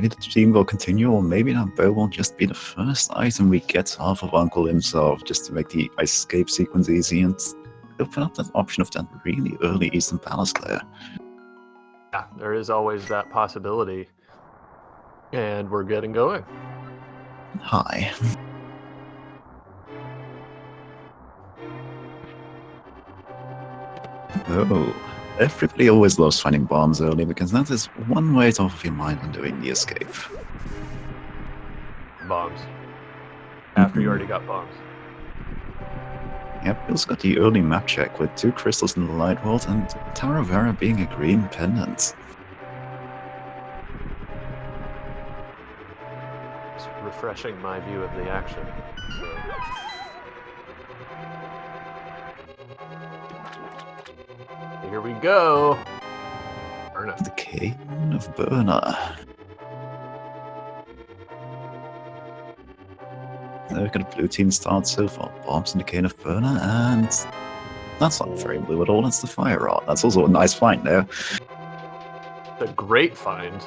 maybe the team will continue, or maybe that bow will just be the first item we get off of Uncle himself, just to make the escape sequence easy and open up that option of that really early Eastern Palace clear. Yeah, there is always that possibility. And we're getting going. Hi. Oh, everybody always loves finding bombs early because that is one way to off your mind when doing the escape. Bombs. After you already got bombs. Yep, Bill's got the early map check with 2 crystals in the light world and Tower of Vera being a green pendant. It's refreshing my view of the action. So. Here we go. Burner. The Cane of Burner. We've got a blue team start so far. Bombs in the Cane of Burner, and that's not very blue at all. That's the Fire Rod. That's also a nice find there. A great find.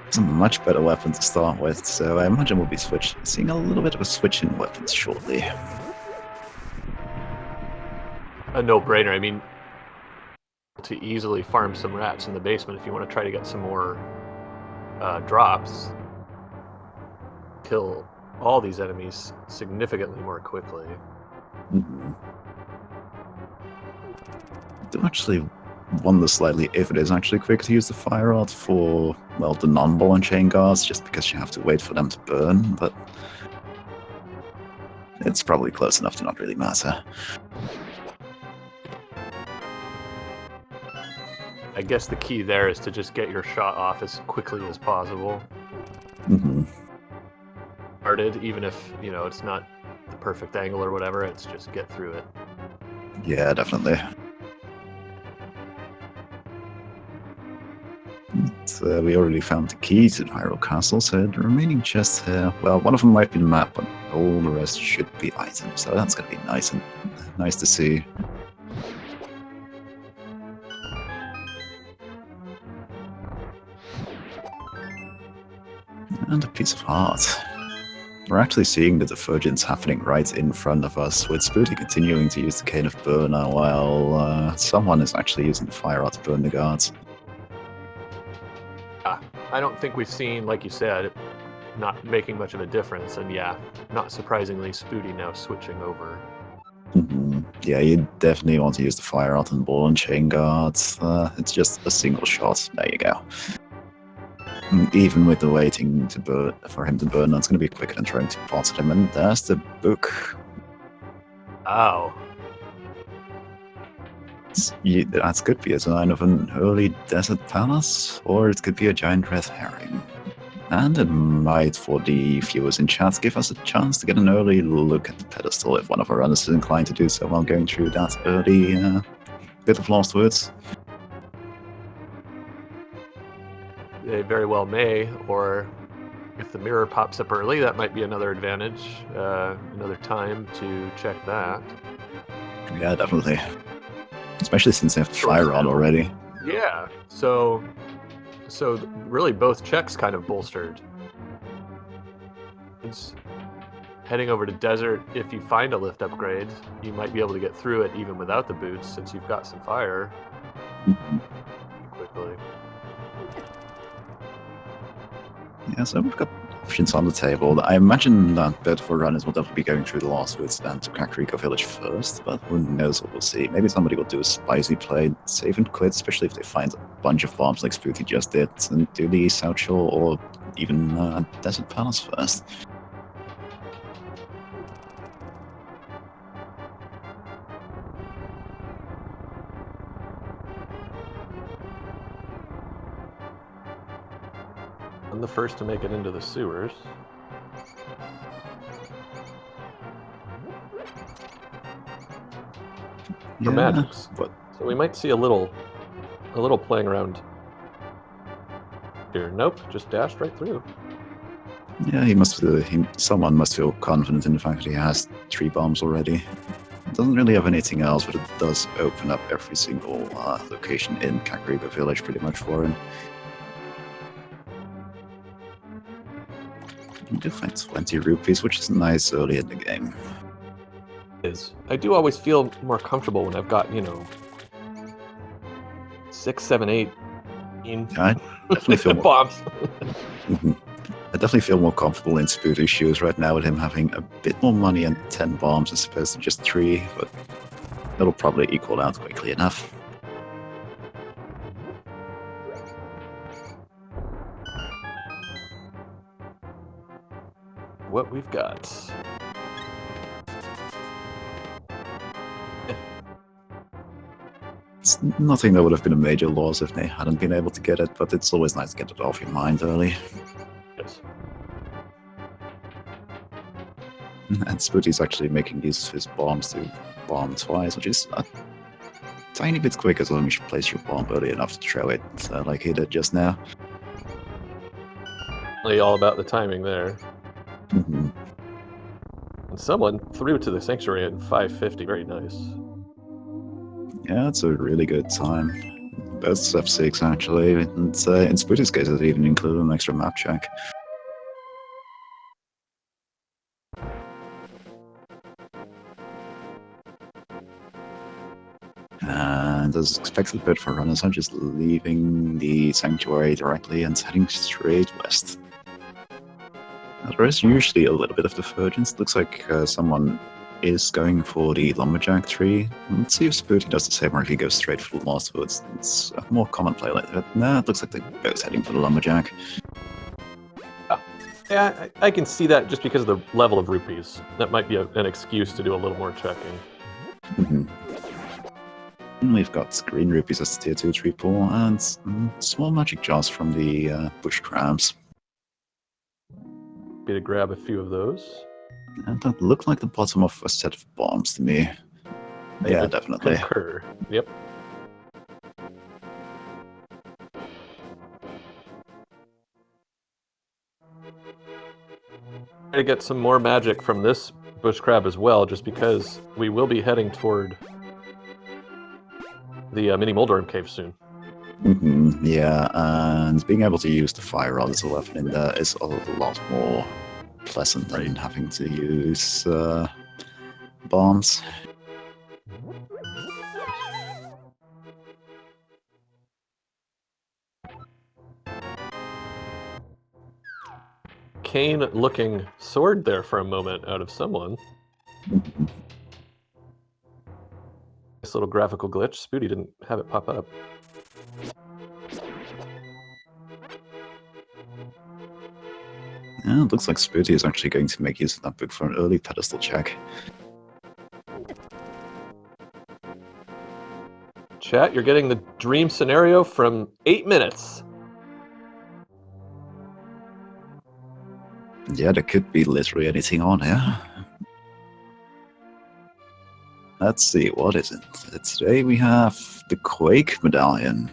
It's a much better weapon to start with, so I imagine we'll be seeing a little bit of a switch in weapons shortly. A no-brainer. I mean, to easily farm some rats in the basement if you want to try to get some more drops. Kill all these enemies significantly more quickly. Mm-hmm. I do actually wonder slightly if it is actually quick to use the Fire Rod for, well, the non-ball and chain guards, just because you have to wait for them to burn, but it's probably close enough to not really matter. I guess the key there is to just get your shot off as quickly as possible. Mm-hmm. Started, even if, you know, it's not the perfect angle or whatever, it's just get through it. Yeah, definitely. But, we already found the key to the Hyrule Castle, so the remaining chests here, well, one of them might be the map, but all the rest should be items, so that's going to be nice to see. And a piece of heart. We're actually seeing the divergence happening right in front of us, with Spooty continuing to use the Cane of Burner while someone is actually using the Fire Rod to burn the guards. I don't think we've seen, like you said, not making much of a difference, and yeah, not surprisingly, Spooty now switching over. Mm-hmm. Yeah, you definitely want to use the Fire Rod and ball and chain guards. It's just a single shot. There you go. Even with the waiting for him to burn, that's going to be quicker than trying to pot at him. And there's the book. Ow. That could be a sign of an early desert palace, or it could be a giant red herring. And it might, for the viewers in chat, give us a chance to get an early look at the pedestal if one of our runners is inclined to do so while going through that early bit of Lost Woods. They very well may, or if the mirror pops up early, that might be another advantage, another time to check that. Yeah, definitely. Especially since they have the Fire Rod already. Yeah, so really both checks kind of bolstered. It's heading over to desert. If you find a lift upgrade, you might be able to get through it even without the boots, since you've got some fire. Mm-hmm. Quickly. Yeah, so we've got options on the table. I imagine that both of our runners will definitely be going through the Lost Woods and to Kakariko Village first, but who knows what we'll see. Maybe somebody will do a spicy play, save and quit, especially if they find a bunch of bombs like Spooty just did, and do the South Shore or even Desert Palace first. I'm the first to make it into the sewers. For magics. But so we might see a little playing around here. Nope, just dashed right through. Yeah, someone must feel confident in the fact that he has 3 bombs already. It doesn't really have anything else, but it does open up every single location in Kakariko Village pretty much for him. You do find 20 rupees, which is nice early in the game. I do always feel more comfortable when I've got, 6, 7, 8 I definitely feel more. bombs. I definitely feel more comfortable in Spooty's shoes right now with him having a bit more money and 10 bombs as opposed to just 3, but it'll probably equal out quickly enough. What we've got. It's nothing that would have been a major loss if they hadn't been able to get it, but it's always nice to get it off your mind early. Yes. And Spooty's actually making use of his bombs to bomb twice, which is a tiny bit quicker as long as you place your bomb early enough to throw it, like he did just now. Really all about the timing there. Mhm. And someone threw to the sanctuary at 550. Very nice. Yeah, it's a really good time. Both F6 actually, and in Spooty's case it even included an extra map check. And as expected, bit for runners, I'm just leaving the sanctuary directly and heading straight west. There is usually a little bit of divergence. Looks like someone is going for the lumberjack tree. Let's see if Spooty does the same or if he goes straight for the lost woods. It's a more common play like that. Nah, it looks like they're both heading for the lumberjack. Yeah, I can see that just because of the level of rupees. That might be an excuse to do a little more checking. And we've got green rupees as tier 2 tree pool and small magic jars from the bush crabs. Be to grab a few of those. And that looked like the bottom of a set of bombs to me. Yeah, definitely. Concur. Yep. Try to get some more magic from this bush crab as well, just because we will be heading toward the mini Moldorm cave soon. Yeah, and being able to use the fire rod as a weapon in there is a lot more pleasant than having to use bombs. Cane-looking sword there for a moment out of someone. Nice little graphical glitch. Spooty didn't have it pop up. Yeah, it looks like Spooty is actually going to make use of that book for an early pedestal check. Chat, you're getting the dream scenario from 8 minutes. Yeah, there could be literally anything on here. Let's see, what is it? Today we have the Quake Medallion.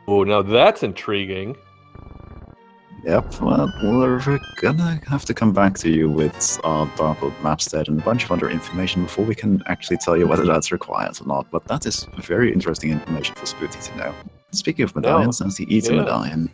Oh, now that's intriguing. Yep, well, we're gonna have to come back to you with our Darkwood mapstead and a bunch of other information before we can actually tell you whether that's required or not, but that is very interesting information for Spooty to know. Speaking of medallions, there's the Eater Medallion.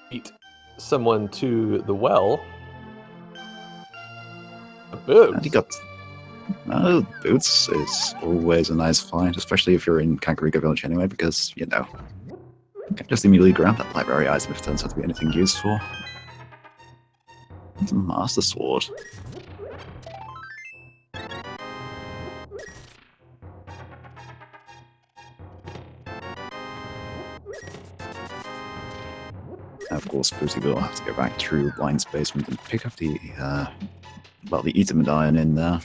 Beat someone to the well. Boots. And he got... Boots is always a nice find, especially if you're in Kakariko Village anyway, because, you know, you can just immediately grab that library item if it turns out to be anything useful. It's a Master Sword. Of course, Spooty will have to go back through Blind's basement and pick up the, the Eater Medallion in there.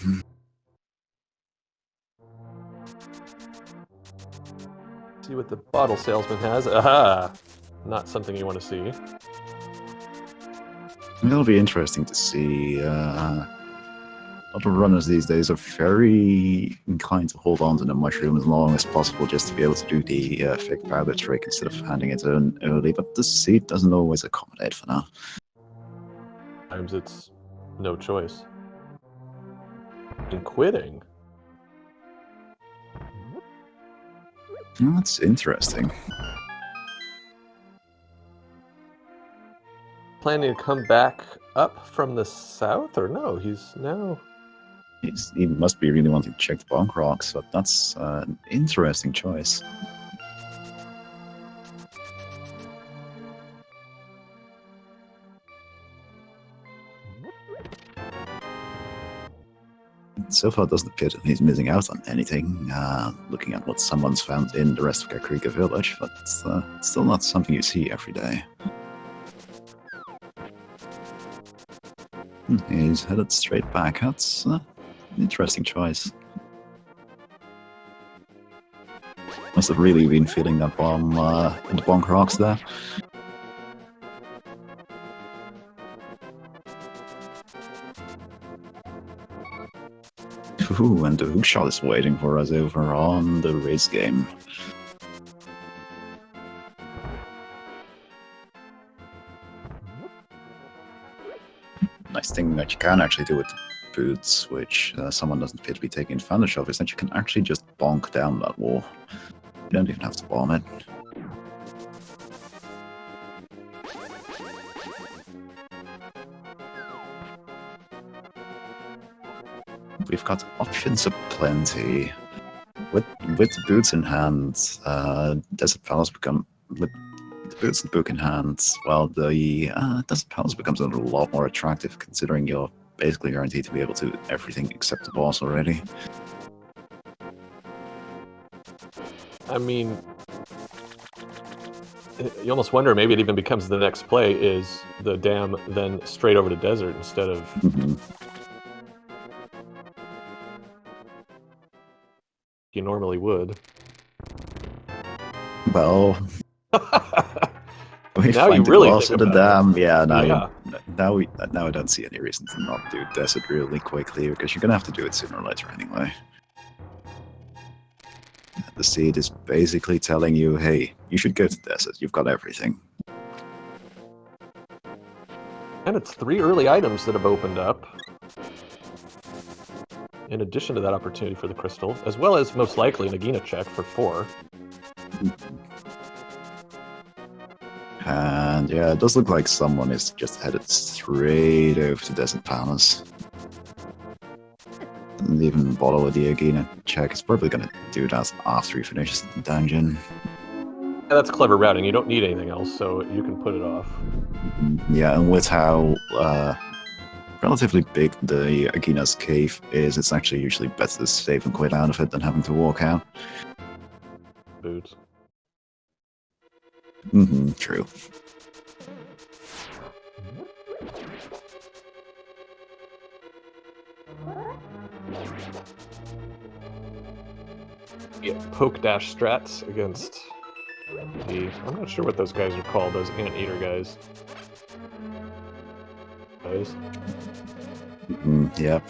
See what the bottle salesman has. Aha! Not something you want to see. It'll be interesting to see lot of runners these days are very inclined to hold on to the mushroom as long as possible just to be able to do the fake powder trick instead of handing it in early, but the seed doesn't always accommodate for now. Sometimes it's no choice. And quitting. That's interesting. Planning to come back up from the south, or no? He's now... He must be really wanting to check the bonk rocks, but that's an interesting choice. So far, it doesn't appear that he's missing out on anything, looking at what someone's found in the rest of Kakrika village, but it's still not something you see every day. He's headed straight back. That's an interesting choice. Must have really been feeling that bomb in the bonk rocks there. Ooh, and the hookshot is waiting for us over on the race game. Nice thing that you can actually do with boots, which someone doesn't appear to be taking advantage of, is that you can actually just bonk down that wall. You don't even have to bomb it. We've got options aplenty. With the boots in hand, Desert Palace become... With the boots and book in hand, well, the Desert Palace becomes a lot more attractive, considering you're basically guaranteed to be able to do everything except the boss already. I mean, you almost wonder, maybe it even becomes the next play is the dam, then straight over to desert instead of... you normally would. Well... we now find you the really boss think of the about dam. Yeah, Yeah. now I don't see any reason to not do desert really quickly, because you're gonna have to do it sooner or later anyway. The seed is basically telling you, hey, you should go to desert, you've got everything. And it's 3 early items that have opened up, in addition to that opportunity for the crystal, as well as most likely Nagina check for 4. And yeah, it does look like someone is just headed straight over to Desert Palace. Didn't even bother with the Agina check. It's probably gonna do that after he finishes the dungeon. Yeah, that's clever routing. You don't need anything else, so you can put it off. Yeah, and with how relatively big the Agina's cave is, it's actually usually better to save and quit out of it than having to walk out. Boots. True. Yeah, poke dash strats against the... I'm not sure what those guys are called, those anteater guys. Yep.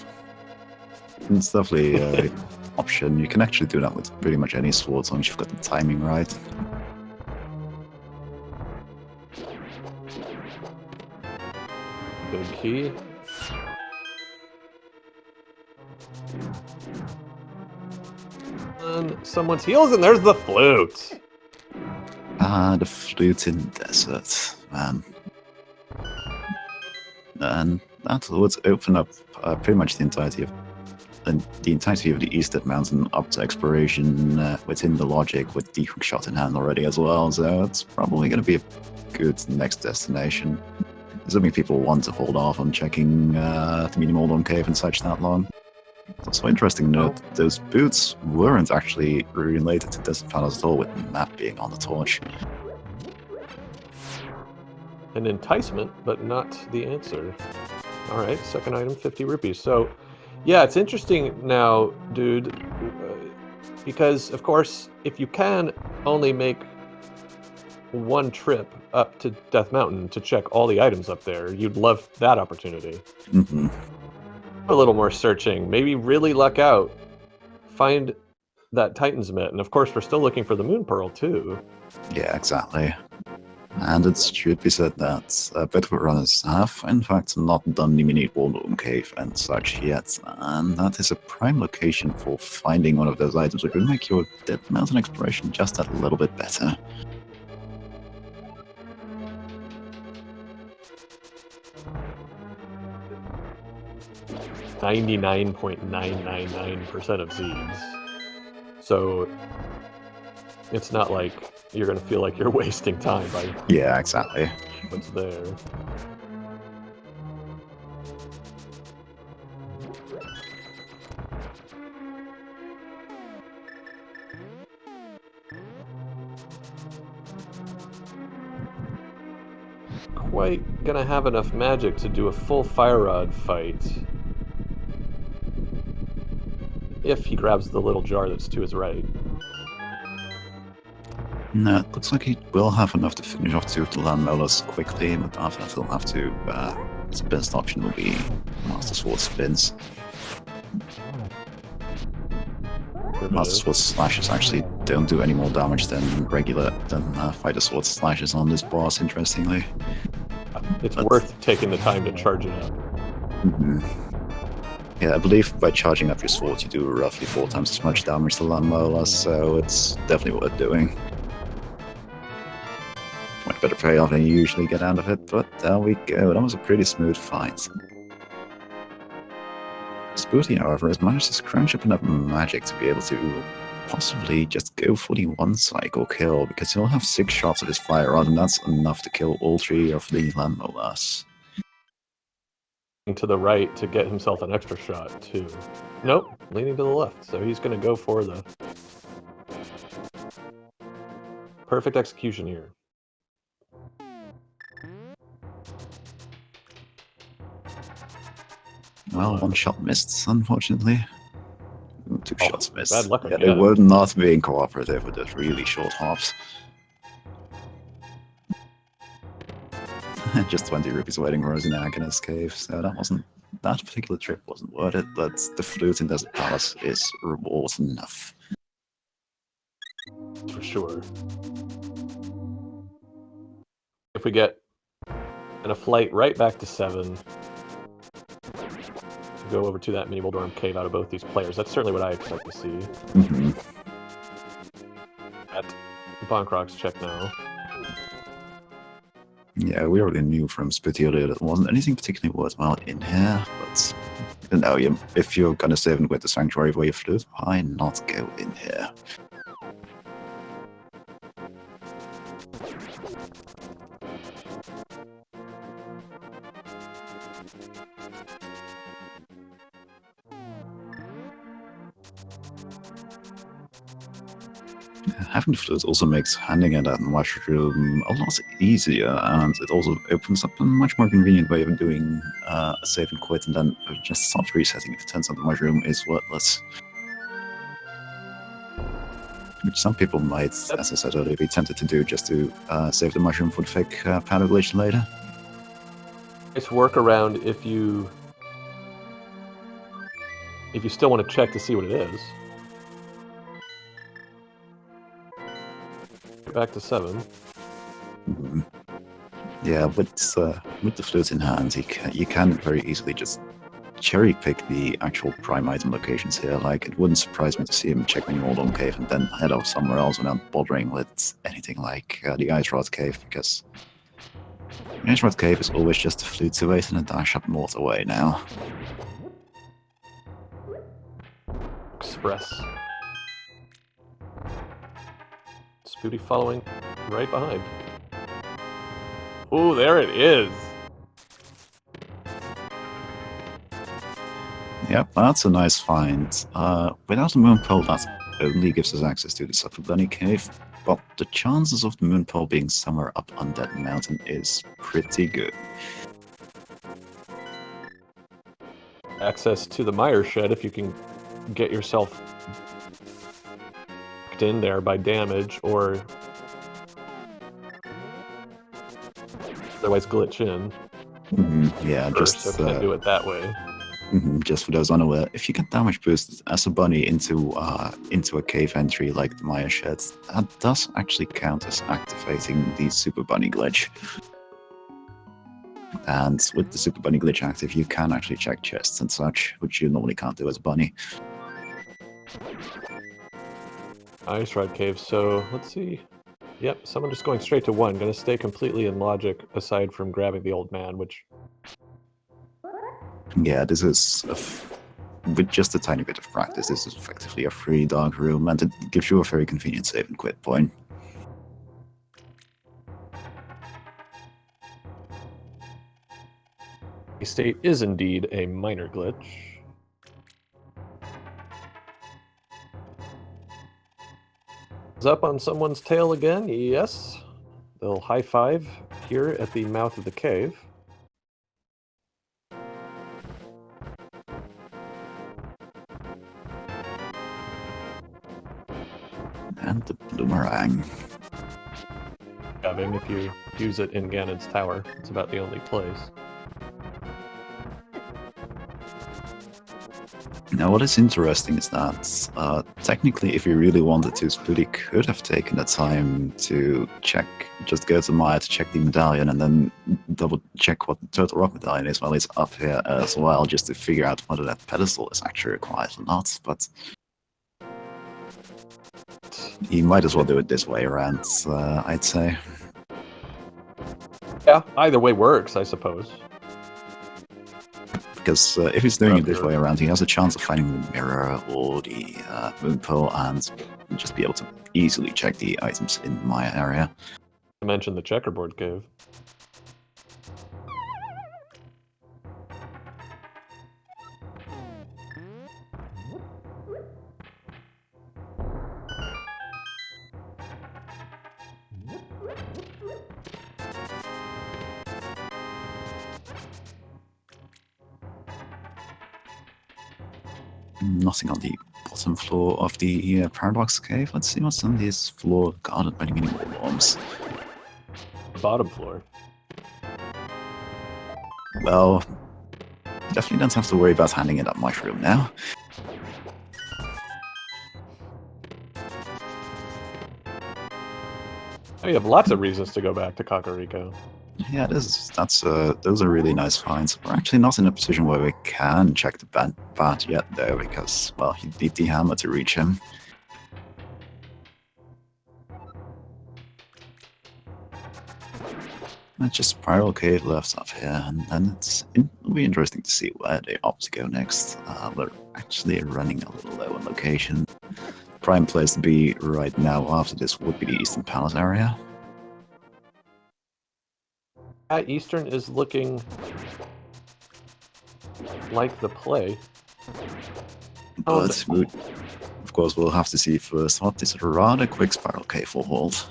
It's definitely an option. You can actually do that with pretty much any sword as long as you've got the timing right. Big key. And someone's heels, and there's the flute. Ah, the flute in desert, man. And that would open up pretty much the entirety of the Eastern Mountain up to exploration within the logic with the hookshot in hand already as well. So it's probably going to be a good next destination. Assuming people want to hold off on checking the Minimoldon Cave and such that long. It's also interesting to note that those boots weren't actually related to Desert Palace at all, with the map being on the torch. An enticement, but not the answer. Alright, second item, 50 rupees. So, yeah, it's interesting now, dude, because, of course, if you can only make one trip up to Death Mountain to check all the items up there, you'd love that opportunity. A little more searching. Maybe really luck out. Find that Titan's Mitt. And of course, we're still looking for the Moon Pearl, too. Yeah, exactly. And it should be said that Bedford runners have, in fact, not done the mini Wallroom Cave and such yet, and that is a prime location for finding one of those items, which will make your Dead Mountain exploration just that little bit better. 99.999% of seeds. So it's not like you're going to feel like you're wasting time by Yeah, exactly. what's there. Quite gonna have enough magic to do a full fire rod fight if he grabs the little jar that's to his right. No, it looks like he will have enough to finish off two of the land molars quickly, but after that he'll have to, his best option will be Master Sword spins. Master Sword slashes actually don't do any more damage than Fighter Sword slashes on this boss, interestingly. It's worth taking the time to charge it up. Yeah, I believe by charging up your sword you do roughly 4 times as much damage to land molars, so it's definitely worth doing. Much better payoff than you usually get out of it, but there we go. That was a pretty smooth fight. Spooty, however, has managed to scrunch up enough magic to be able to possibly just go for the one-cycle kill, because he'll have 6 shots of his fire rod, and that's enough to kill all 3 of the land molars. To the right to get himself an extra shot, too. Nope, leaning to the left, so he's going to go for the perfect execution here. Well, 1 shot missed, unfortunately. 2 shots missed. Bad luck Yeah, again. they were not being cooperative with those really short hops. Just 20 rupees waiting for us in Agonist Cave, so that particular trip wasn't worth it, but the flute in Desert Palace is reward enough. For sure. If we get in a flight right back to 7, to go over to that mini Waldorm Cave out of both these players, that's certainly what I expect to see. At Bonkrok's check now. Yeah, we already knew from Spooty earlier that there wasn't anything particularly worthwhile in here, but you know, if you're gonna save it with the Sanctuary for your flute, why not go in here? Having the flute also makes handing it that mushroom a lot easier, and it also opens up a much more convenient way of doing a save and quit, and then just soft resetting if it turns out the mushroom is worthless. Which some people might, as I said earlier, be tempted to do just to save the mushroom for the fake powder glitch later. It's workaround if you still want to check to see what it is. Back to 7. Yeah, with the flute in hand, you can very easily just cherry pick the actual prime item locations here. Like, it wouldn't surprise me to see him check the Waldorm Cave and then head off somewhere else without bothering with anything like the Ice Rod Cave, because the Ice Rod Cave is always just a flute to 8 and a dash up north away now. Express. Spooty following right behind. Ooh, there it is! Yep, that's a nice find. Without the Moon Pearl, that only gives us access to the Subtle Bunny Cave, but the chances of the Moon Pearl being somewhere up on that mountain is pretty good. Access to the Mire Shed if you can get yourself in there by damage, or otherwise glitch in. Yeah, First, so can't do it that way. Just for those unaware, if you get damage boosted as a bunny into a cave entry like the Maya shed, that does actually count as activating the Super Bunny glitch. And with the Super Bunny glitch active, you can actually check chests and such, which you normally can't do as a bunny. Ice Rod Cave, so let's see. Yep, someone just going straight to 1. Gonna stay completely in logic, aside from grabbing the old man, which... Yeah, this is, with just a tiny bit of practice, this is effectively a free dark room, and it gives you a very convenient save and quit point. The state is indeed a minor glitch. Is up on someone's tail again? Yes. They'll high five here at the mouth of the cave. And the boomerang. Shoving if you use it in Ganon's tower. It's about the only place. Now, what is interesting is that technically, if you really wanted to, Spooty could have taken the time to check, just go to Maya to check the medallion, and then double check what the Total Rock medallion is while it's up here as well, just to figure out whether that pedestal is actually required or not. But he might as well do it this way around, I'd say. Yeah, either way works, I suppose. Because if he's doing it this way around, he has a chance of finding the mirror or the moon pearl and just be able to easily check the items in my area. I mentioned the checkerboard cave. Nothing on the bottom floor of the Paradox Cave. Let's see what's on this floor guarded by the mini worms. Bottom floor. Well, definitely don't have to worry about handing it up mushroom now. Oh, you have lots of reasons to go back to Kakariko. Yeah, those are really nice finds. We're actually not in a position where we can check the bat yet, though, because, well, you need the hammer to reach him. That's just Spiral Cave left up here, and then it'll be interesting to see where they opt to go next. We're actually running a little low on location. Prime place to be right now after this would be the Eastern Palace area. Eastern is looking like the play. But of course, we'll have to see first what this rather quick Spiral Cave will hold.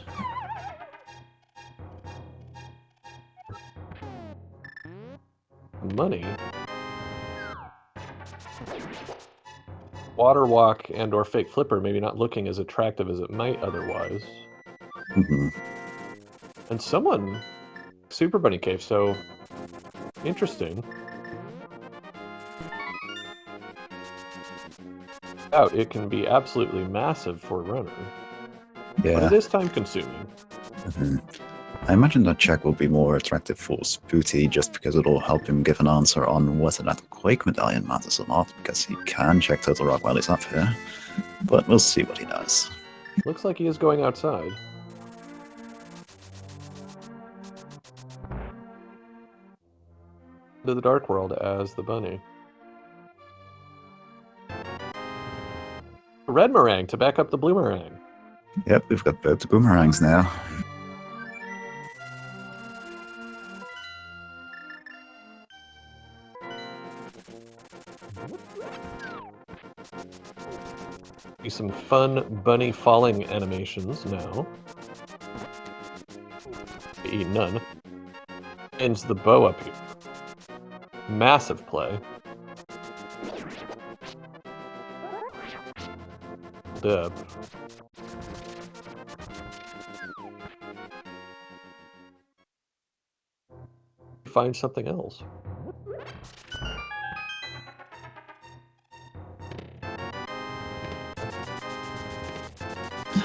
Money. Water Walk and or Fake Flipper maybe not looking as attractive as it might otherwise. And someone... Super Bunny Cave, so... Interesting. Out, it can be absolutely massive for a runner. Yeah. But it is time consuming. I imagine that check will be more attractive for Spooty just because it'll help him give an answer on whether that Quake medallion matters or not, because he can check Total Rock while he's up here. But we'll see what he does. Looks like he is going outside. To the Dark World as the bunny. Red meringue to back up the blue meringue. Yep, we've got both the boomerangs now. Some fun bunny falling animations now. Eat none. Ends the bow up here. Massive play. Dip. Find something else.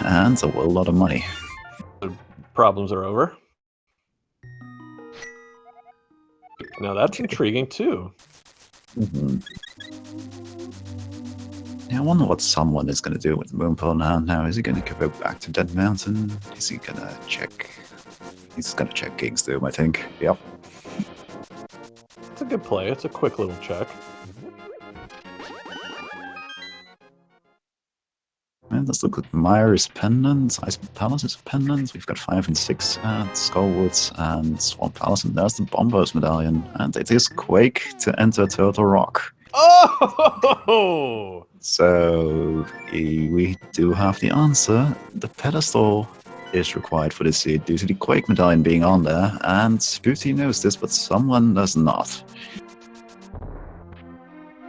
and a whole lot of money. The problems are over. Now that's intriguing too. Yeah, I wonder what someone is going to do with the moon pearl now. Is he going to go back to Dead Mountain? Is he going to check? He's going to check King's Doom, I think. Yep. It's a good play. It's a quick little check. And let's look at Myra's pendants, Ice Palace's pendants. We've got 5 and 6 at Skullwoods and Swamp Palace, and there's the Bombos medallion. And it is Quake to enter Turtle Rock. Oh! So we do have the answer. The pedestal is required for this seed due to the Quake medallion being on there, and Spooty knows this, but someone does not.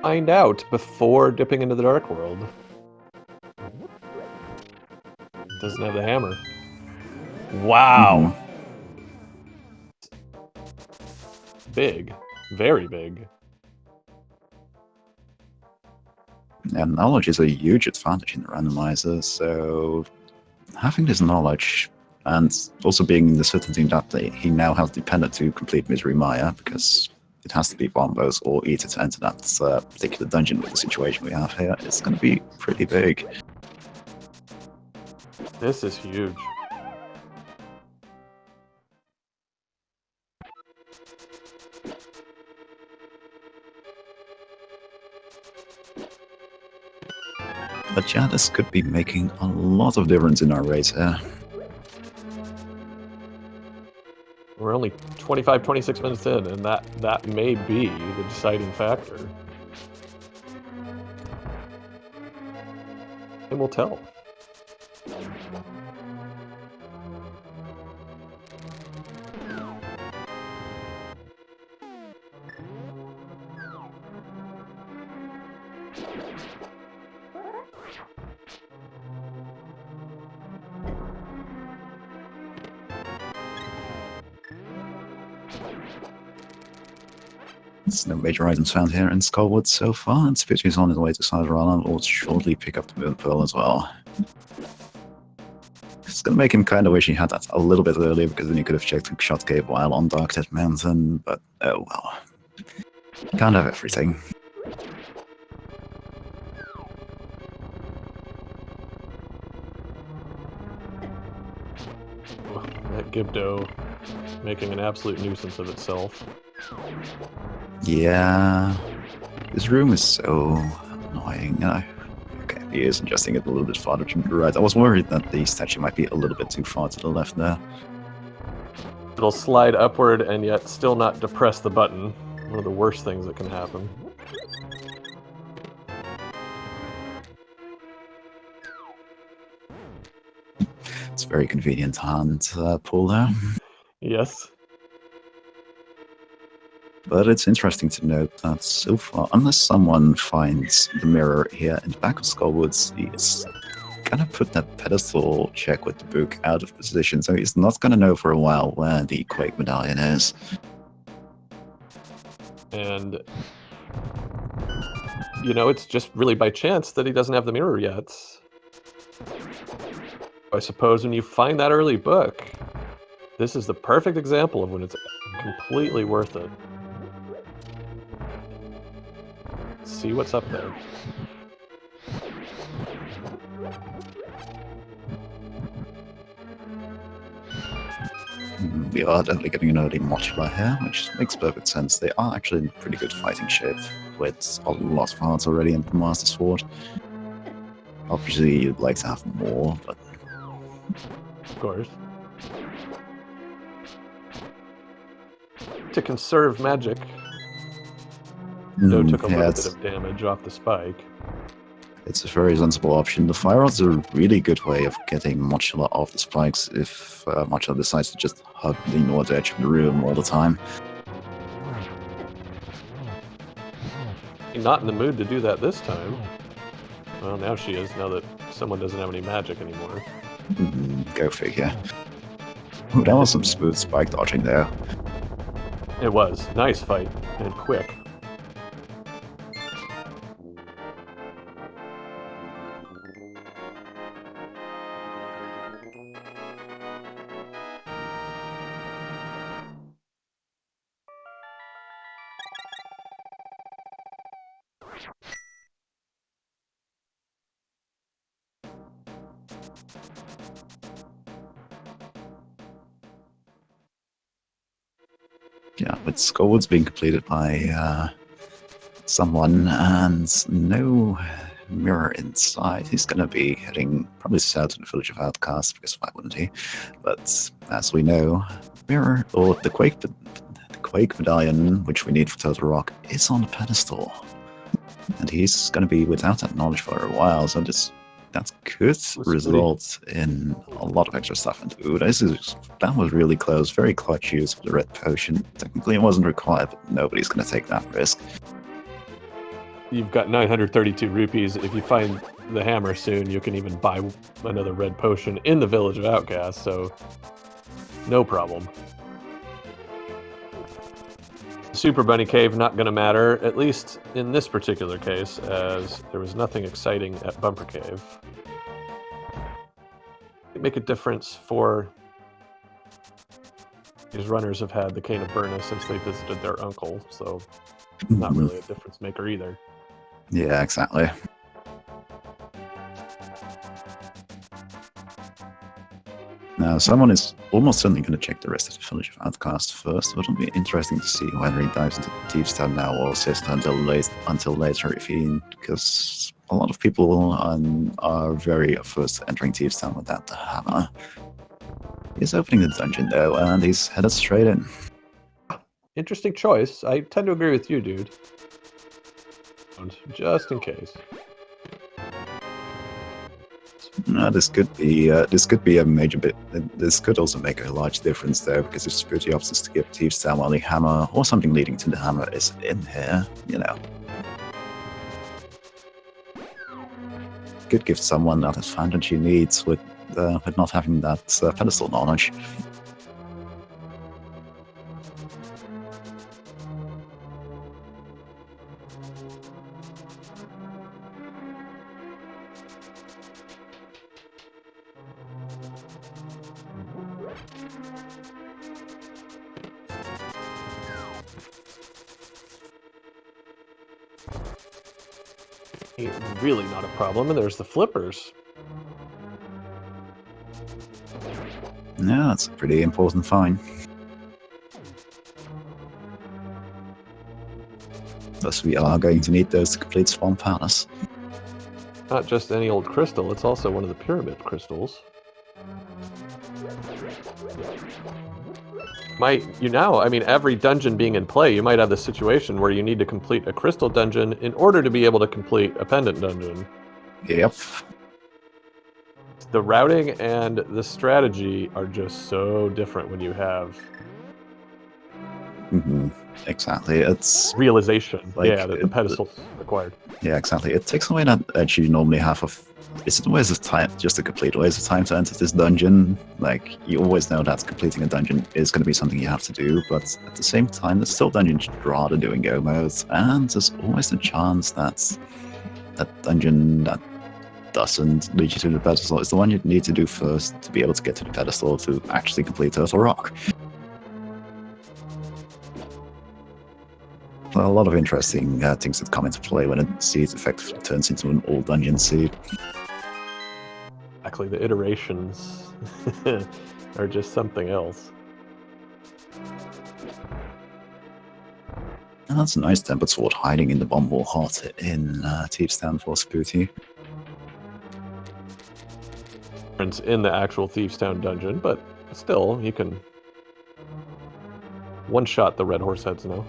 Find out before dipping into the Dark World. Doesn't have the hammer. Wow. Big. Very big. And knowledge is a huge advantage in the randomizer, so having this knowledge and also being the certainty that he now has the pendant to complete Misery Maya, because it has to be Bombos or Eater to enter that particular dungeon with the situation we have here, it's going to be pretty big. This is huge. But yeah, this could be making a lot of difference in our race here. We're only 25, 26 minutes in, and that may be the deciding factor. And we'll tell. There's no major items found here in Skullwood so far, and Spooty is on his way to Sadrana and will shortly pick up the Moon Pearl as well. It's going to make him kind of wish he had that a little bit earlier, because then he could have checked the Shot Cave while on Dark Dead Mountain, but oh well. Can't have everything. That Gibdo making an absolute nuisance of itself. Yeah, this room is so annoying. Okay, he is adjusting it a little bit farther to the right. I was worried that the statue might be a little bit too far to the left there. It'll slide upward and yet still not depress the button. One of the worst things that can happen. It's very convenient hand pull there. Yes. But it's interesting to note that so far, unless someone finds the mirror here in the back of Skullwoods, he's gonna put that pedestal check with the book out of position, so he's not gonna know for a while where the Quake medallion is. And, you know, it's just really by chance that he doesn't have the mirror yet. I suppose when you find that early book, this is the perfect example of when it's completely worth it. See what's up there. We are definitely getting an early modular here, which makes perfect sense. They are actually in pretty good fighting shape, with a lot of hearts already in the Master Sword. Obviously, you'd like to have more, but... Of course. To conserve magic, Doe took a little bit of damage off the spike. It's a very sensible option. The fire rod's a really good way of getting modular off the spikes if modular decides to just hug the north edge of the room all the time. Not in the mood to do that this time. Well, now she is, now that someone doesn't have any magic anymore. Go figure. Ooh, that was some smooth spike dodging there. It was. Nice fight, and quick. Yeah, with Skullwoods being completed by someone and no mirror inside, he's going to be heading probably south to the village of Outcasts, because why wouldn't he? But as we know, mirror, or the Quake medallion, which we need for Total Rock, is on the pedestal. And he's going to be without that knowledge for a while, so that could result in a lot of extra stuff. And ooh, that was really close. Very clutch use of the red potion. Technically it wasn't required, but nobody's going to take that risk. You've got 932 rupees. If you find the hammer soon, you can even buy another red potion in the Village of Outcasts, so no problem. Super Bunny Cave not going to matter, at least in this particular case, as there was nothing exciting at Bumper Cave. It make a difference for these runners have had the Cane of Burna since they visited their uncle, so not really a difference maker either. Yeah, exactly. Now, someone is almost certainly going to check the rest of the Village of Outcast first, but it'll be interesting to see whether he dives into Thieves' Town now or sits until later, because a lot of people are very first entering Thieves' Town without the hammer. He's opening the dungeon though, and he's headed straight in. Interesting choice. I tend to agree with you, dude. Just in case. No, this could be a major bit. This could also make a large difference though, because if Spooty opts to give Thieves' Town while the hammer or something leading to the hammer is in here, you know, could give someone that advantage he needs with not having that pedestal knowledge. Really not a problem, and there's the flippers. Yeah, that's a pretty important find. Thus we are going to need those to complete Swamp Palace. Not just any old crystal, it's also one of the pyramid crystals. Every dungeon being in play, you might have the situation where you need to complete a crystal dungeon in order to be able to complete a pendant dungeon. Yep. The routing and the strategy are just so different when you have exactly. It's realization, like, that the pedestal's required. Yeah, exactly. It takes away that edge you normally have of. It's a waste of time, just a complete waste of time to enter this dungeon. Like, you always know that completing a dungeon is going to be something you have to do, but at the same time, there's still dungeons you'd rather do in go mode, and there's always a chance that that dungeon that doesn't lead you to the pedestal is the one you need to do first to be able to get to the pedestal to actually complete Turtle Rock. A lot of interesting things that come into play when a seed effectively turns into an old dungeon seed. Exactly, the iterations are just something else. And that's a nice tempered sword hiding in the Bumble Hut in Thieves' Town for Spooty. In the actual Thieves' Town dungeon, but still, you can one-shot the Red Horse Heads now.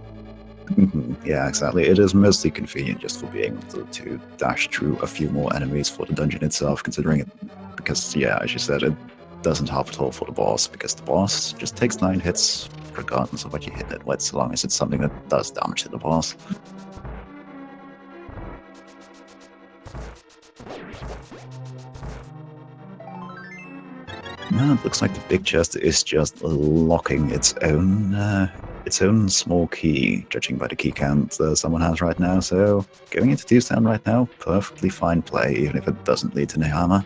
Yeah, exactly. It is mostly convenient just for being able to dash through a few more enemies for the dungeon itself, considering it, because, yeah, as you said, it doesn't help at all for the boss, because the boss just takes 9 hits regardless of what you hit it with, so long as it's something that does damage to the boss. Now it looks like the big chest is just locking its own small key, judging by the key count someone has right now. So going into Thieves' Town right now, perfectly fine play, even if it doesn't lead to the hammer.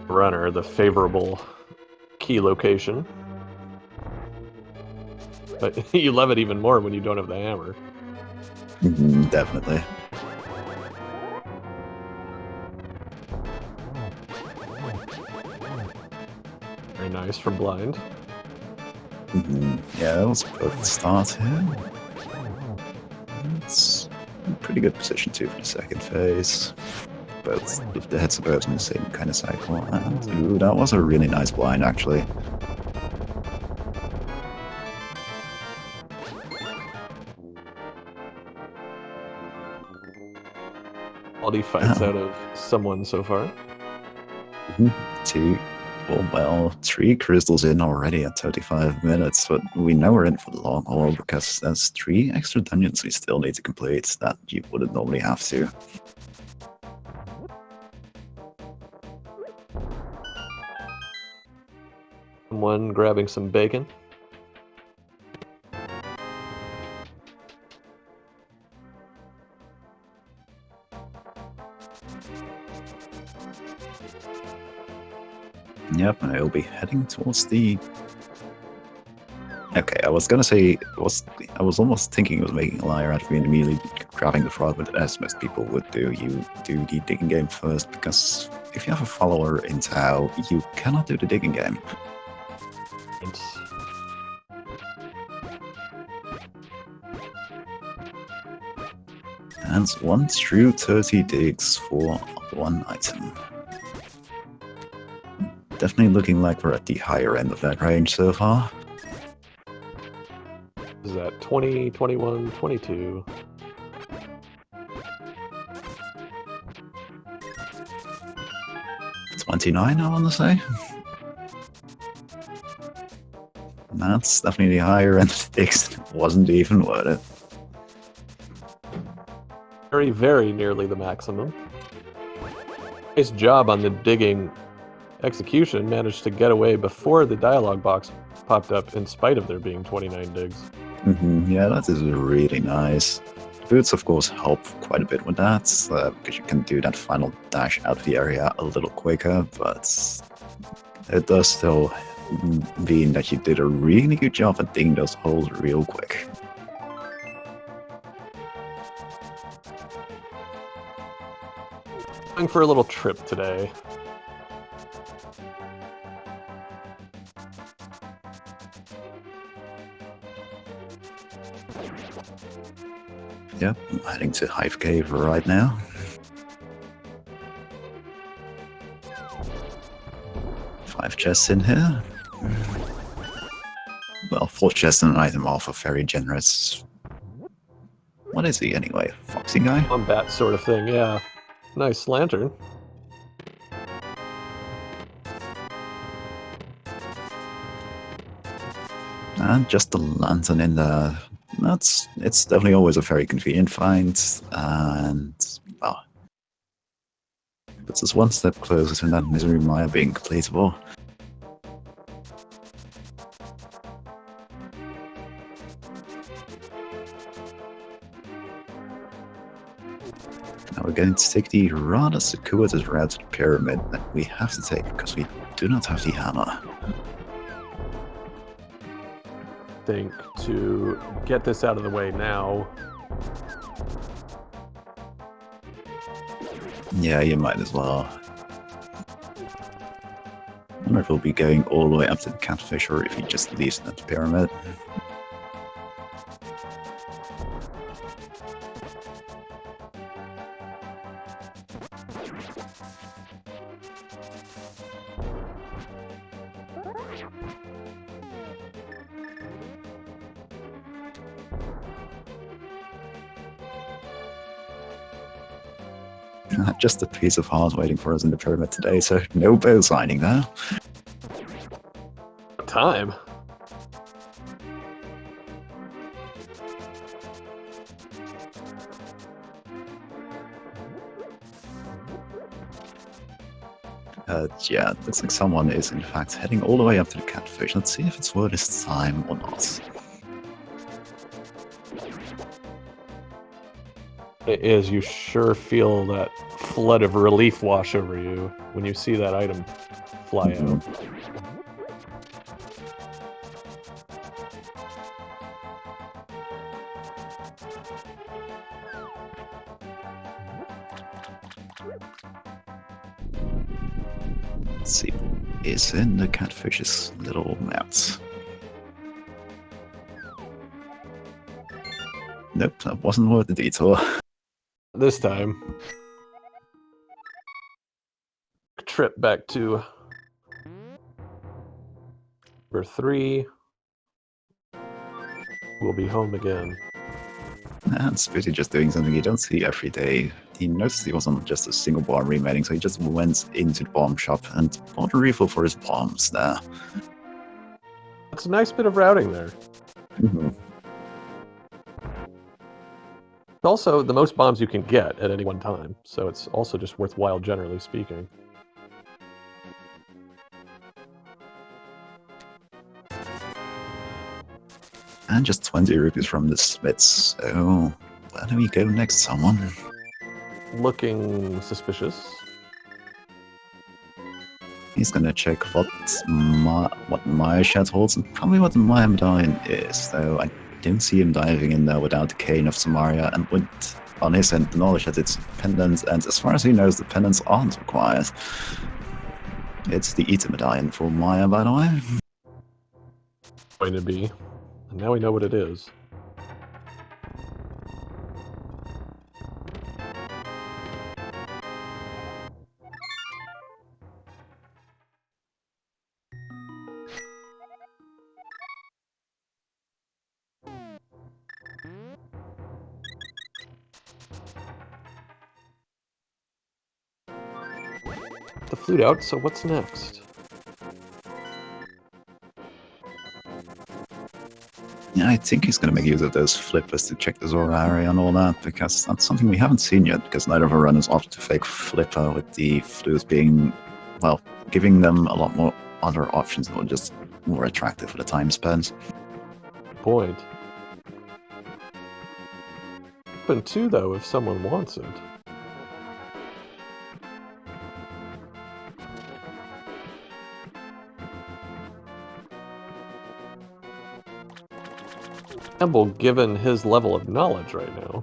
Runner, the favorable key location. But you love it even more when you don't have the hammer. Definitely. Very nice from Blind. Yeah, that was a perfect start here. It's a pretty good position too for the second phase. Both if the heads are both in the same kind of cycle. And ooh, that was a really nice blind actually. Quality fights out of someone so far. Well, 3 crystals in already at 35 minutes, but we know we're in for the long haul because there's 3 extra dungeons we still need to complete that you wouldn't normally have to. Someone grabbing some bacon. Yep, and I'll be heading towards the... Okay, I was gonna say, I was almost thinking it was making a liar out of me and immediately grabbing the frog, but as most people would do, you do the digging game first, because if you have a follower in Tau, you cannot do the digging game. And 1 through 30 digs for 1 item. Definitely looking like we're at the higher end of that range so far. Is that 20, 21, 22? $29, I want to say. That's definitely the higher end of the digs. Wasn't even worth it. Very, very nearly the maximum. Nice job on the digging execution. Managed to get away before the dialogue box popped up in spite of there being 29 digs. Yeah, that is really nice. Boots, of course, help quite a bit with that, because you can do that final dash out of the area a little quicker, but it does still mean that you did a really good job at digging those holes real quick. Going for a little trip today. Yep, I'm heading to Hive Cave right now. Five chests in here. Well, 4 chests and an item offer, very generous. What is he anyway? Foxy guy? Combat sort of thing, yeah. Nice lantern. And just the lantern in there. It's definitely always a very convenient find, and well, puts us 1 step closer to that Misery Mire being completable. Now we're going to take the rather circuitous route to the pyramid that we have to take because we do not have the hammer. I think to get this out of the way now. Yeah, you might as well. I wonder if we'll be going all the way up to the catfish or if he just leaves it at the pyramid. Just a piece of heart waiting for us in the pyramid today, so no bow signing there. Time. Yeah, it looks like someone is in fact heading all the way up to the catfish. Let's see if it's worth his time or not. It is. You sure feel that flood of relief wash over you when you see that item fly out. Let's see what is in the catfish's little mouth. Nope, that wasn't worth the detour. This time. Trip back to number 3. We'll be home again. And Spooty just doing something you don't see every day. He noticed he wasn't just a single bomb remaining, so he just went into the bomb shop and bought a refill for his bombs there. That's a nice bit of routing there. Also, the most bombs you can get at any one time, so it's also just worthwhile, generally speaking. And just 20 rupees from the Smiths, so where do we go next, someone? Looking suspicious. He's gonna check what Maya Shed holds and probably what the Maya Medallion is, though I don't see him diving in there without the Cane of Samaria and with, on his end, the knowledge that it's pendants, and as far as he knows, the pendants aren't required. It's the Eater Medallion for Maya, by the way. Going to be. And now we know what it is. The flute out, so what's next? Yeah, I think he's going to make use of those flippers to check the Zora area and all that, because that's something we haven't seen yet, because neither of our runners opted to fake flipper, with the flutes being, well, giving them a lot more other options that were just more attractive for the time spent. Point. Open 2, though, if someone wants it. Campbell, given his level of knowledge right now.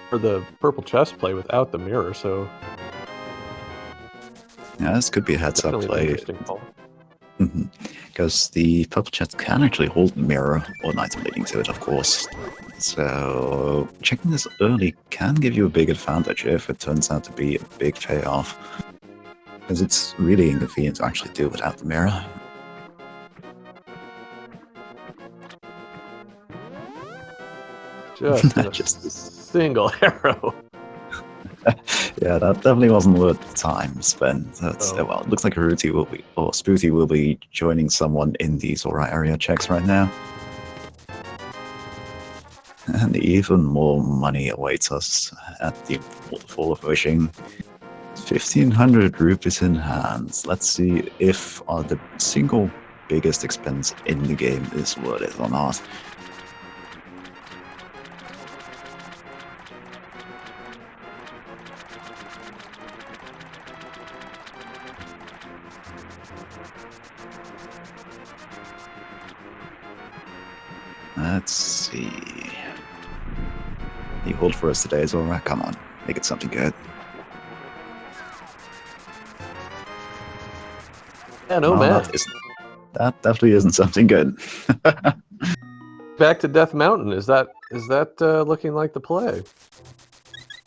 For the purple chest play without the mirror, so Yeah, this could be a heads-up definitely an play. interesting call. Because the purple chest can actually hold the mirror, or an item leading to it, of course. So checking this early can give you a big advantage if it turns out to be a big payoff. Because it's really inconvenient to actually do without the mirror. Just a single arrow. Yeah, that definitely wasn't worth the time spent. That's, Oh. well, it looks like Ruti will be, or Spooty will be joining someone in these Zora area checks right now. And even more money awaits us at the Waterfall of Wishing. 1,500 rupees in hand. Let's see if the single biggest expense in the game is worth it or not. Let's see. You hold for us today, Zora. Come on, make it something good. Yeah, no, No, man. that definitely isn't something good. Back to Death Mountain. Is that looking like the play?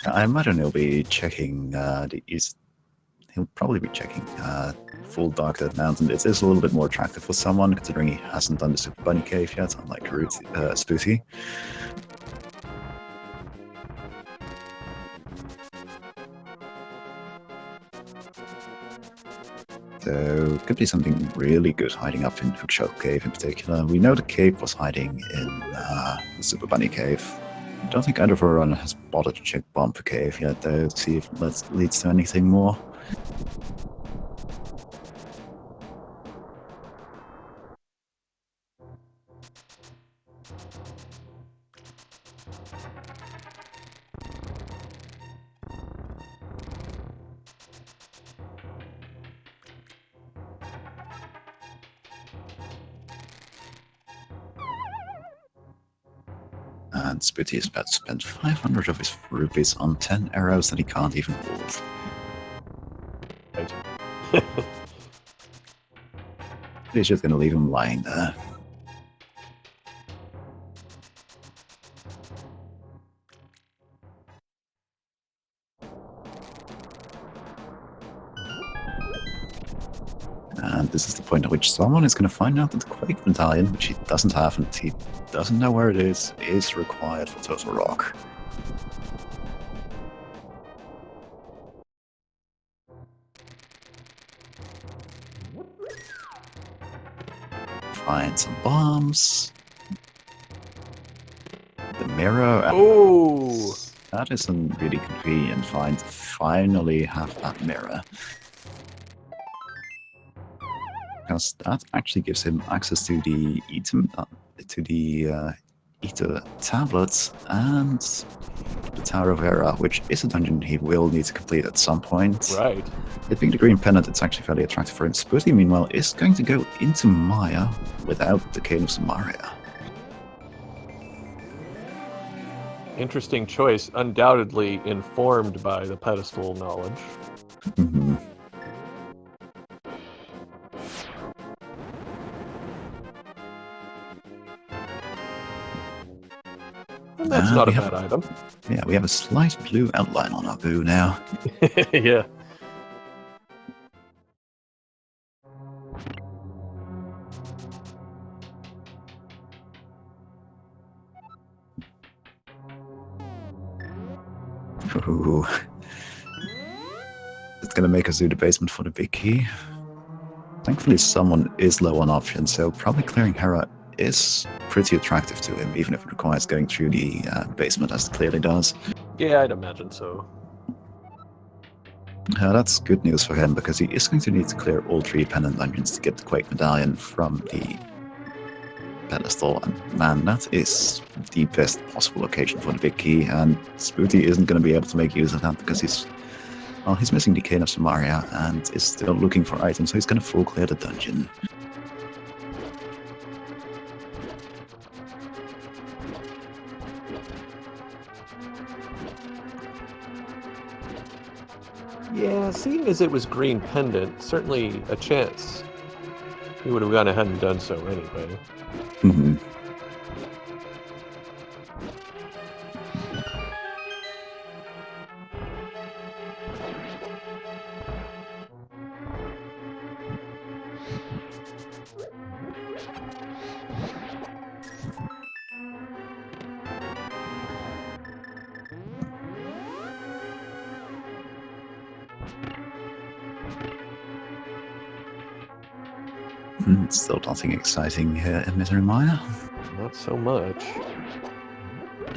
I imagine he'll be checking the east. He'll probably be checking full Dark Death Mountain. It is a little bit more attractive for someone, considering he hasn't done the Super Bunny Cave yet, unlike Spooty. So, could be something really good hiding up in Hookshot Cave in particular. We know the cave was hiding in the Super Bunny Cave. I don't think either of our runner has bothered to check Bumper Cave yet, though, to see if that leads to anything more. And Spooty is about to spend 500 of his rupees on 10 arrows that he can't even hold. Right. He's just gonna leave him lying there. And this is the point at which someone is going to find out that the Quake Medallion, which he doesn't have and he doesn't know where it is required for Total Rock. Find some bombs. The mirror. Oh! That is a really convenient find. Finally have that mirror. Because that actually gives him access to the Ether tablets and the Tower of Hera, which is a dungeon he will need to complete at some point. Right. It being the green pendant, it's actually fairly attractive for him. Spooty, meanwhile, is going to go into Maya without the Cane of Samaria. Interesting choice, undoubtedly informed by the pedestal knowledge. Mm-hmm. And that's not a bad item. Yeah, we have a slight blue outline on our boo now. Yeah. Ooh. It's gonna make us do the basement for the big key. Thankfully, someone is low on options, so probably clearing Hera is pretty attractive to him, even if it requires going through the basement, as it clearly does. Yeah, I'd imagine so. That's good news for him, because he is going to need to clear all 3 pendant dungeons to get the Quake Medallion from the pedestal, and man, that is the best possible location for the big key, and Spooty isn't going to be able to make use of that because he's missing the Cane of Samaria and is still looking for items, so he's going to full clear the dungeon. Yeah, seeing as it was green pendant, certainly a chance. He would have gone ahead and done so anyway. Mm-hmm. Still nothing exciting here in Misery Maya. Not so much.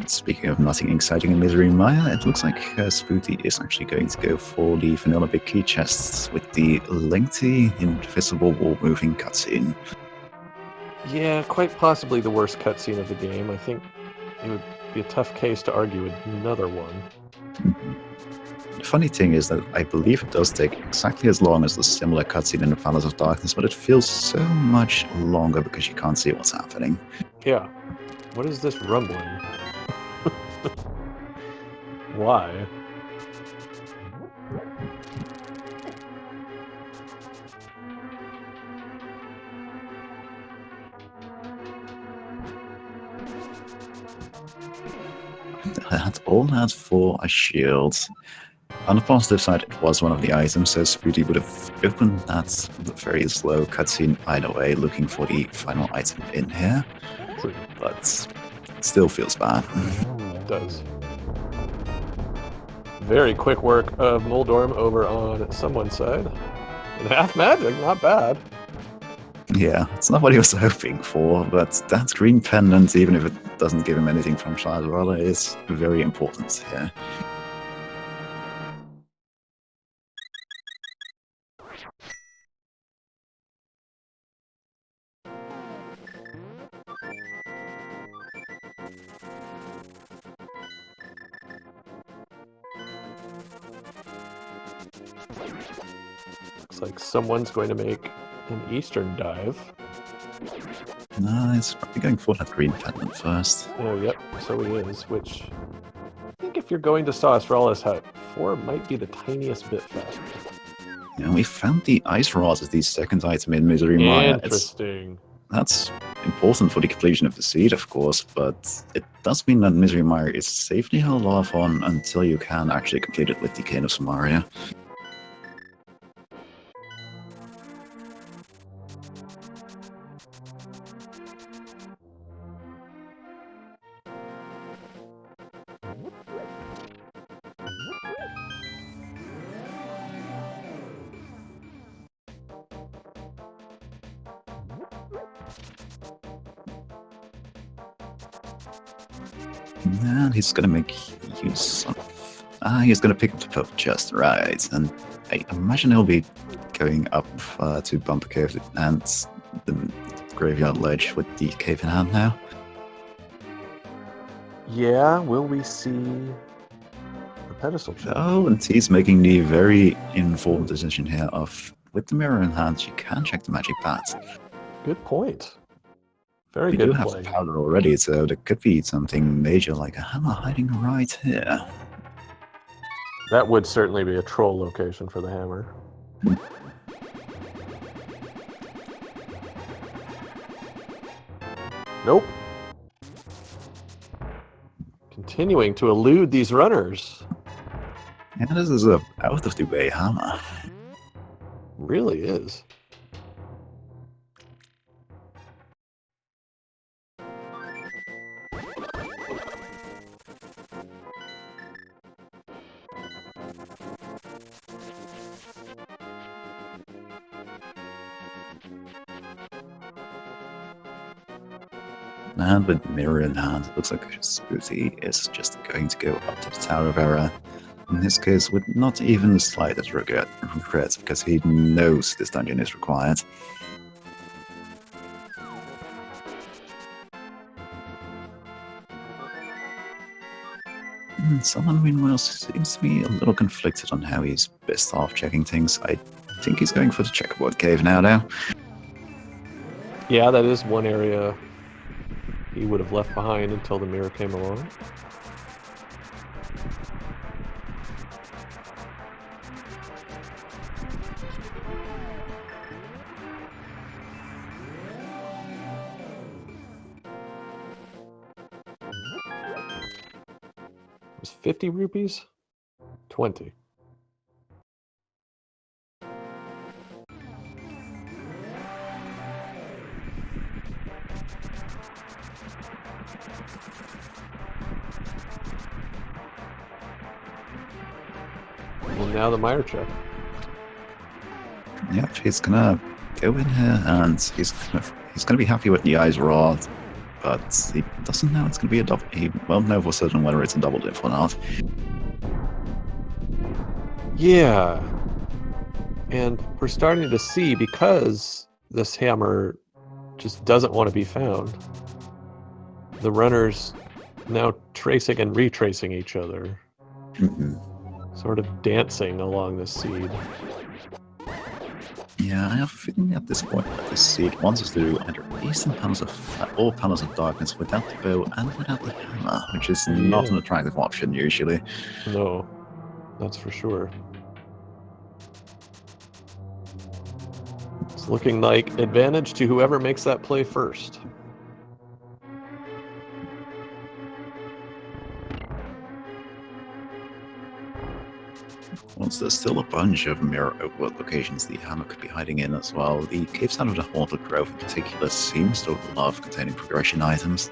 Speaking of nothing exciting in Misery Maya, it looks like Spooty is actually going to go for the vanilla big key chests with the lengthy, invisible wall-moving cutscene. Yeah, quite possibly the worst cutscene of the game. I think it would be a tough case to argue with another one. The funny thing is that I believe it does take exactly as long as the similar cutscene in the Palace of Darkness, but it feels so much longer because you can't see what's happening. Yeah. What is this rumbling? Why? That's all that for a shield. On the positive side, it was one of the items, so Spooty would have opened that very slow cutscene either way, looking for the final item in here. True. But it still feels bad. It does. Very quick work of Moldorm over on someone's side. And half magic, not bad. Yeah, it's not what he was hoping for, but that green pendant, even if it doesn't give him anything from Shadowrunner, is very important here. Looks like someone's going to make an eastern dive. No, he's probably going for that green pendant first. Oh, yep, so he is, which I think if you're going to Saw Astralis Hut, 4 might be the tiniest bit faster. And we found the ice rods as the second item in Misery Mire. Interesting. That's important for the completion of the seed, of course, but it does mean that Misery Mire is safely held off on until you can actually complete it with the Cane of Samaria. And he's gonna make use of... he's gonna pick up the purple chest, right. And I imagine he'll be going up to Bumper Cave and the Graveyard Ledge with the cave in hand now. Yeah, will we see the pedestal check? Oh, and he's making the very informed decision here of, with the mirror in hand, you can check the magic pads. Good point. Very We good do have play. the powder already, so there could be something major like a hammer hiding right here. That would certainly be a troll location for the hammer. Nope. Continuing to elude these runners. Yeah, this is a out of the way hammer. Really is. And with mirror in hand, it looks like Spooty is just going to go up to the Tower of Error. In this case, with not even the slightest regret, because he knows this dungeon is required. Someone, meanwhile, seems to be a little conflicted on how he's best off checking things. I think he's going for the checkerboard cave now. Yeah, that is one area he would have left behind until the mirror came along. It was 50 rupees? 20. And now the mire check. Yep, he's gonna go in here and he's gonna be happy with the eyes rod, but he doesn't know it's gonna be a double. He won't know for certain whether it's a double dip or not. Yeah. And we're starting to see, because this hammer just doesn't want to be found, the runners now tracing and retracing each other. Sort of dancing along the seed. Yeah, I have a feeling at this point that this seed wants us to do either Eastern Panels of or Panels of Darkness without the bow and without the hammer, which is not an attractive option usually. No, that's for sure. It's looking like advantage to whoever makes that play first. Once there's still a bunch of mirror overworld locations the hammer could be hiding in as well. The Caves Out of the Haunted Grove in particular seems to love containing progression items.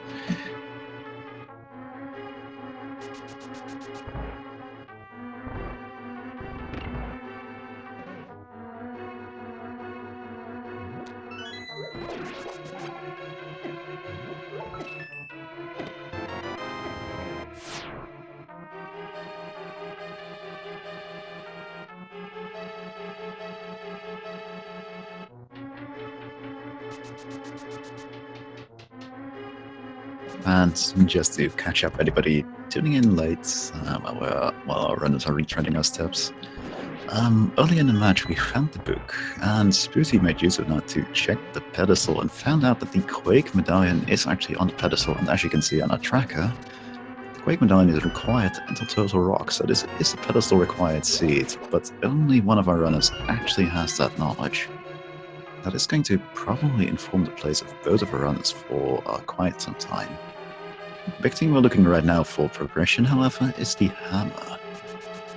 And just to catch up anybody tuning in late while our runners are retreading our steps, early in the match we found the book, and Spooty made use of that to check the pedestal and found out that the Quake medallion is actually on the pedestal, and as you can see on our tracker, the Quake Medallion is required until Total Rock, so this is a pedestal required seed, but only one of our runners actually has that knowledge. That is going to probably inform the place of both of our runners for quite some time. The big thing we're looking right now for progression, however, is the hammer,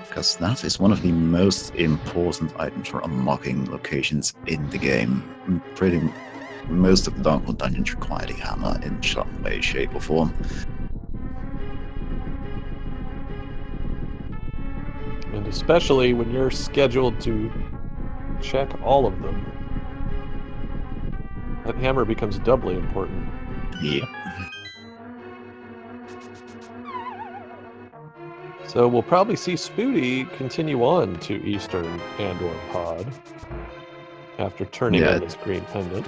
because that is one of the most important items for unlocking locations in the game. Pretty most of the Darkwood dungeons require the hammer in some way, shape, or form. And especially when you're scheduled to check all of them, that hammer becomes doubly important. Yep. So we'll probably see Spooty continue on to Eastern and/or Pod after turning in this green pendant.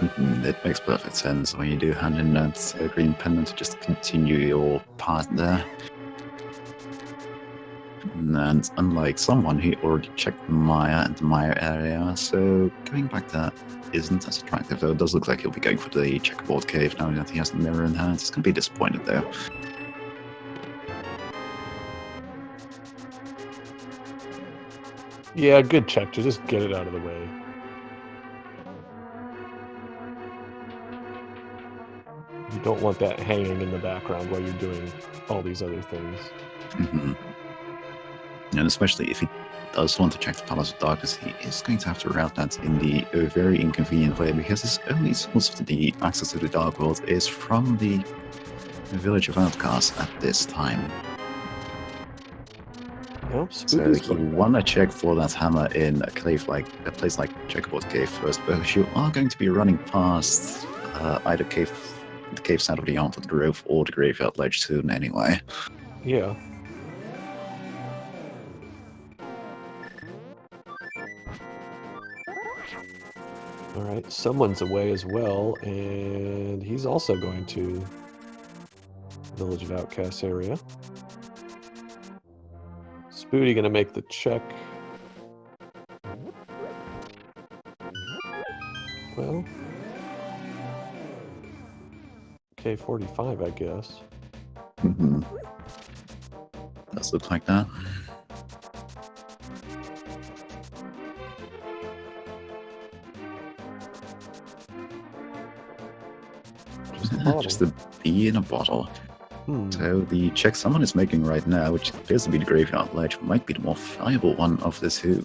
It makes perfect sense when you do hand in that green pendant to just continue your path there. And unlike someone, he already checked Maya and the Maya area, so going back there isn't as attractive, though it does look like he'll be going for the checkerboard cave now that he has the mirror in hand. He's going to be disappointed though. Yeah, good check to just get it out of the way. You don't want that hanging in the background while you're doing all these other things. Mm-hmm. And especially if he does want to check the Palace of Darkness, he is going to have to route that in the very inconvenient way, because his only source of the access to the Dark World is from the Village of Outcasts at this time. Nope, So you want to check for that hammer in a place like Checkerboard Cave first, because you are going to be running past either the cave side of the Haunted Grove or the Graveyard Ledge soon anyway. Yeah. Alright, someone's away as well, and he's also going to Village of Outcasts area. Spooty gonna make the check. Well, K45, I guess. Mm-hmm. Does look like that. Just a bee in a bottle. So the check someone is making right now, which appears to be the Graveyard Ledge, might be the more valuable one of the two.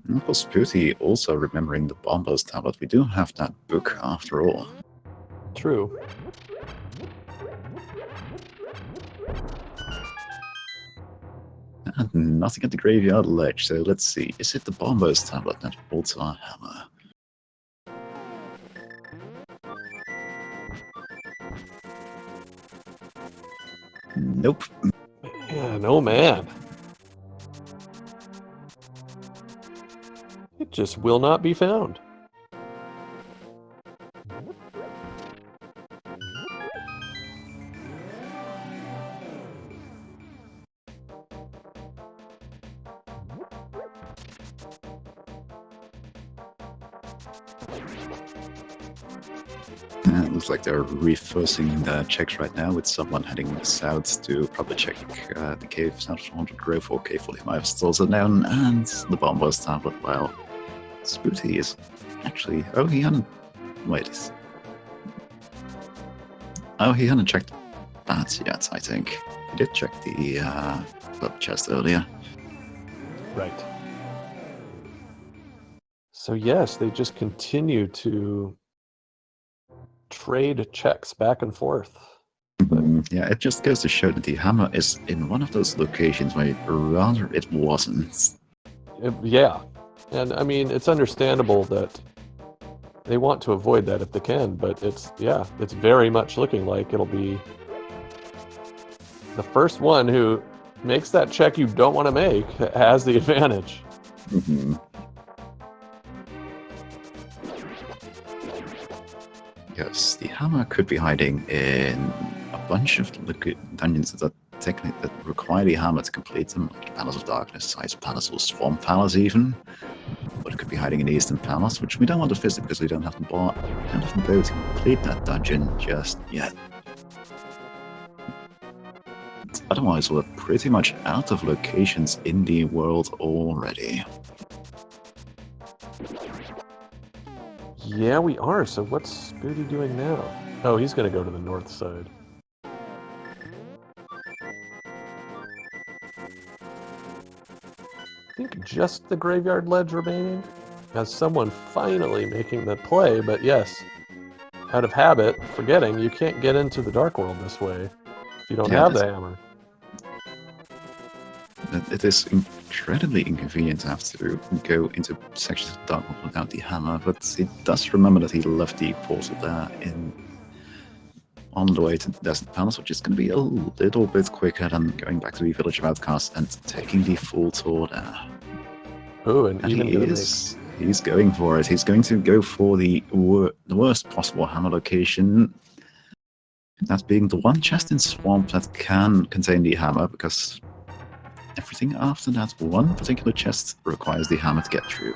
And of course, Spooty also remembering the Bombos tablet. We do have that book after all. True. And nothing at the Graveyard Ledge, so let's see. Is it the Bombos tablet that holds our hammer? Nope. Man, oh man. It just will not be found. It looks like they're reversing the checks right now, with someone heading south to probably check the cave south of Haunted Grove, or K45 is also down, and the Bombos tablet. Well, Spooty is actually... Oh, he hadn't... Wait. Oh, he hadn't checked that yet, I think. He did check the club chest earlier. Right. So yes, they just continue to trade checks back and forth. Yeah, it just goes to show that the hammer is in one of those locations where rather it wasn't. Yeah. And I mean, it's understandable that they want to avoid that if they can, but it's very much looking like it'll be the first one who makes that check you don't want to make has the advantage. Mm-hmm. Yes, the hammer could be hiding in a bunch of dungeons that technically that require the hammer to complete them, like Palace of Darkness, Ice Palace, or Swamp Palace even. But it could be hiding in the Eastern Palace, which we don't want to visit because we don't have the bow to complete that dungeon just yet. Otherwise, we're pretty much out of locations in the world already. Yeah, we are. So what's Spooty doing now? Oh, he's going to go to the north side. I think just the graveyard ledge remaining. Has someone finally making the play, but yes, out of habit, forgetting you can't get into the Dark World this way if you don't have the hammer. It is incredibly inconvenient to have to go into sections of Dark World without the hammer, but he does remember that he left the portal there on the way to the Desert Palace, which is going to be a little bit quicker than going back to the Village of Outcasts and taking the full tour there. Oh, and even he's going for it. He's going to go for the worst possible hammer location, that being the one chest in Swamp that can contain the hammer, because everything after that one particular chest requires the hammer to get through.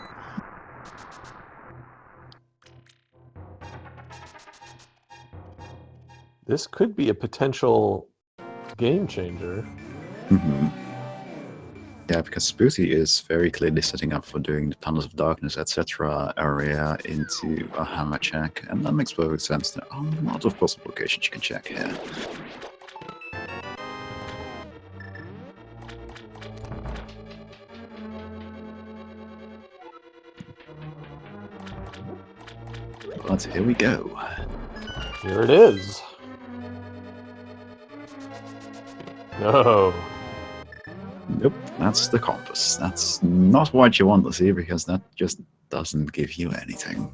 This could be a potential game changer. Mm-hmm. Yeah, because Spooty is very clearly setting up for doing the Palace of Darkness, etc. area into a hammer check, and that makes perfect sense. There are a lot of possible locations you can check here. But here we go. Here it is. No. Nope, that's the compass. That's not what you want to see, because that just doesn't give you anything.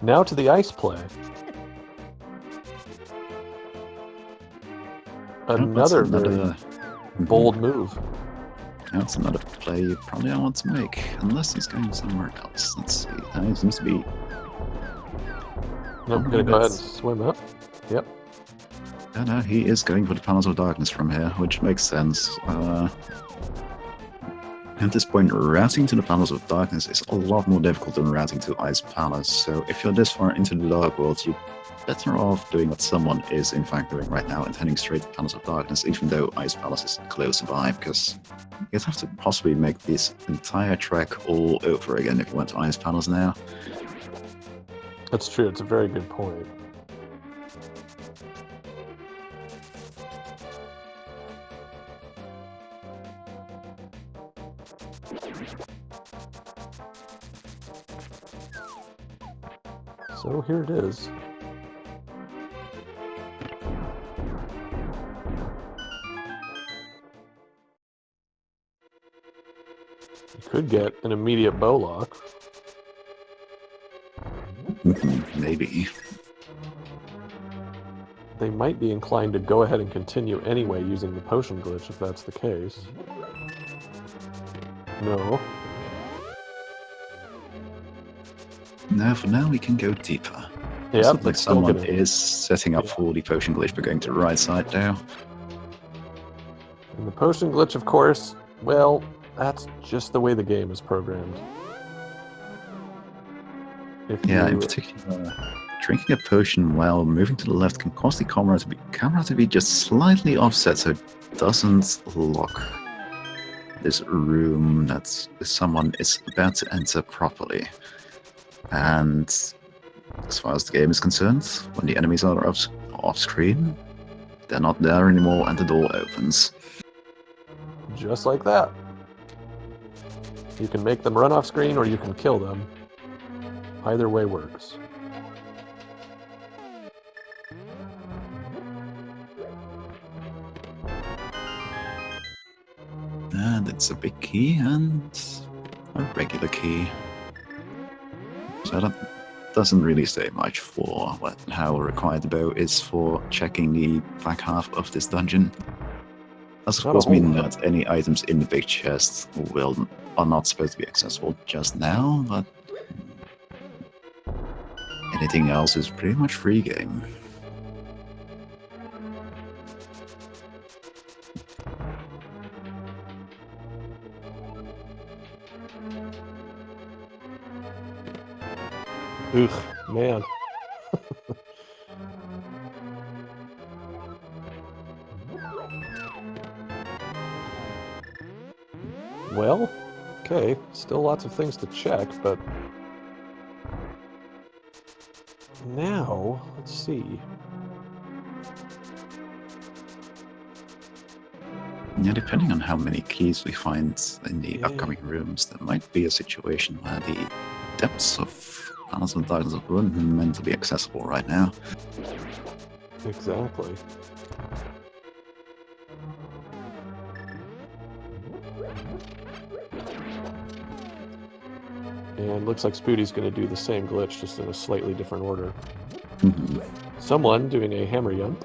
Now to the ice play. Another very bold move. That's another play you probably don't want to make, unless he's going somewhere else. Let's see. He seems to be... Nope, I'm going to go ahead and swim up. Yep. No, he is going for the Palace of Darkness from here, which makes sense. At this point, routing to the Palace of Darkness is a lot more difficult than routing to Ice Palace, so if you're this far into the Dark World, you're better off doing what someone is in fact doing right now and heading straight to Palace of Darkness, even though Ice Palace is close by, because you'd have to possibly make this entire trek all over again if you went to Ice Palace now. That's true, it's a very good point. So here it is. You could get an immediate bow lock. Maybe. They might be inclined to go ahead and continue anyway using the potion glitch if that's the case. No. No, for now we can go deeper. Yeah, it's not like someone is setting up for the potion glitch but going to the right side now. And the potion glitch, of course, well, that's just the way the game is programmed. In particular, drinking a potion while moving to the left can cause the camera to be just slightly offset so it doesn't lock this room that someone is about to enter properly. And as far as the game is concerned, when the enemies are off screen, they're not there anymore and the door opens. Just like that. You can make them run off screen or you can kill them. Either way works. And it's a big key and a regular key. So that doesn't really say much for how required the bow is for checking the back half of this dungeon. Does of course mean that any items in the big chest are not supposed to be accessible just now, but Anything else is pretty much free game. Ugh, man. Well, okay, still lots of things to check, but now, let's see. Yeah, depending on how many keys we find in the Yeah. upcoming rooms, there might be a situation where the depths of Palace of Darkness weren't meant to be accessible right now. Exactly. And looks like Spooty's going to do the same glitch, just in a slightly different order. Someone doing a hammer jump.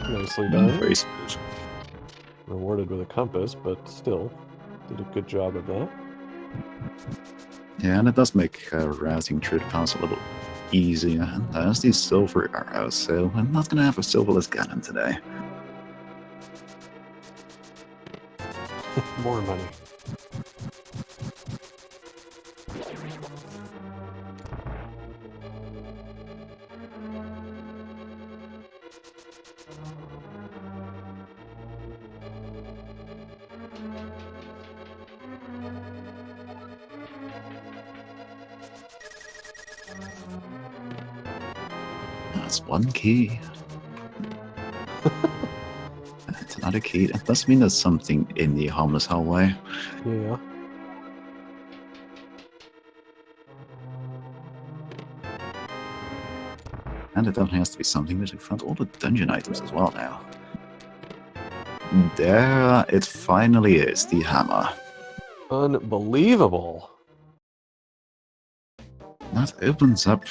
Nicely done. Very smooth. Rewarded with a compass, but still did a good job of that. Yeah, and it does make routing through the palace a little easier. And there's these silver arrows, so I'm not going to have a silverless cannon today. More money. That's one key. That's another key. That does mean there's something in the harmless hallway. Yeah. And it definitely has to be something that we found all the dungeon items as well now. There it finally is, the hammer. Unbelievable. That opens up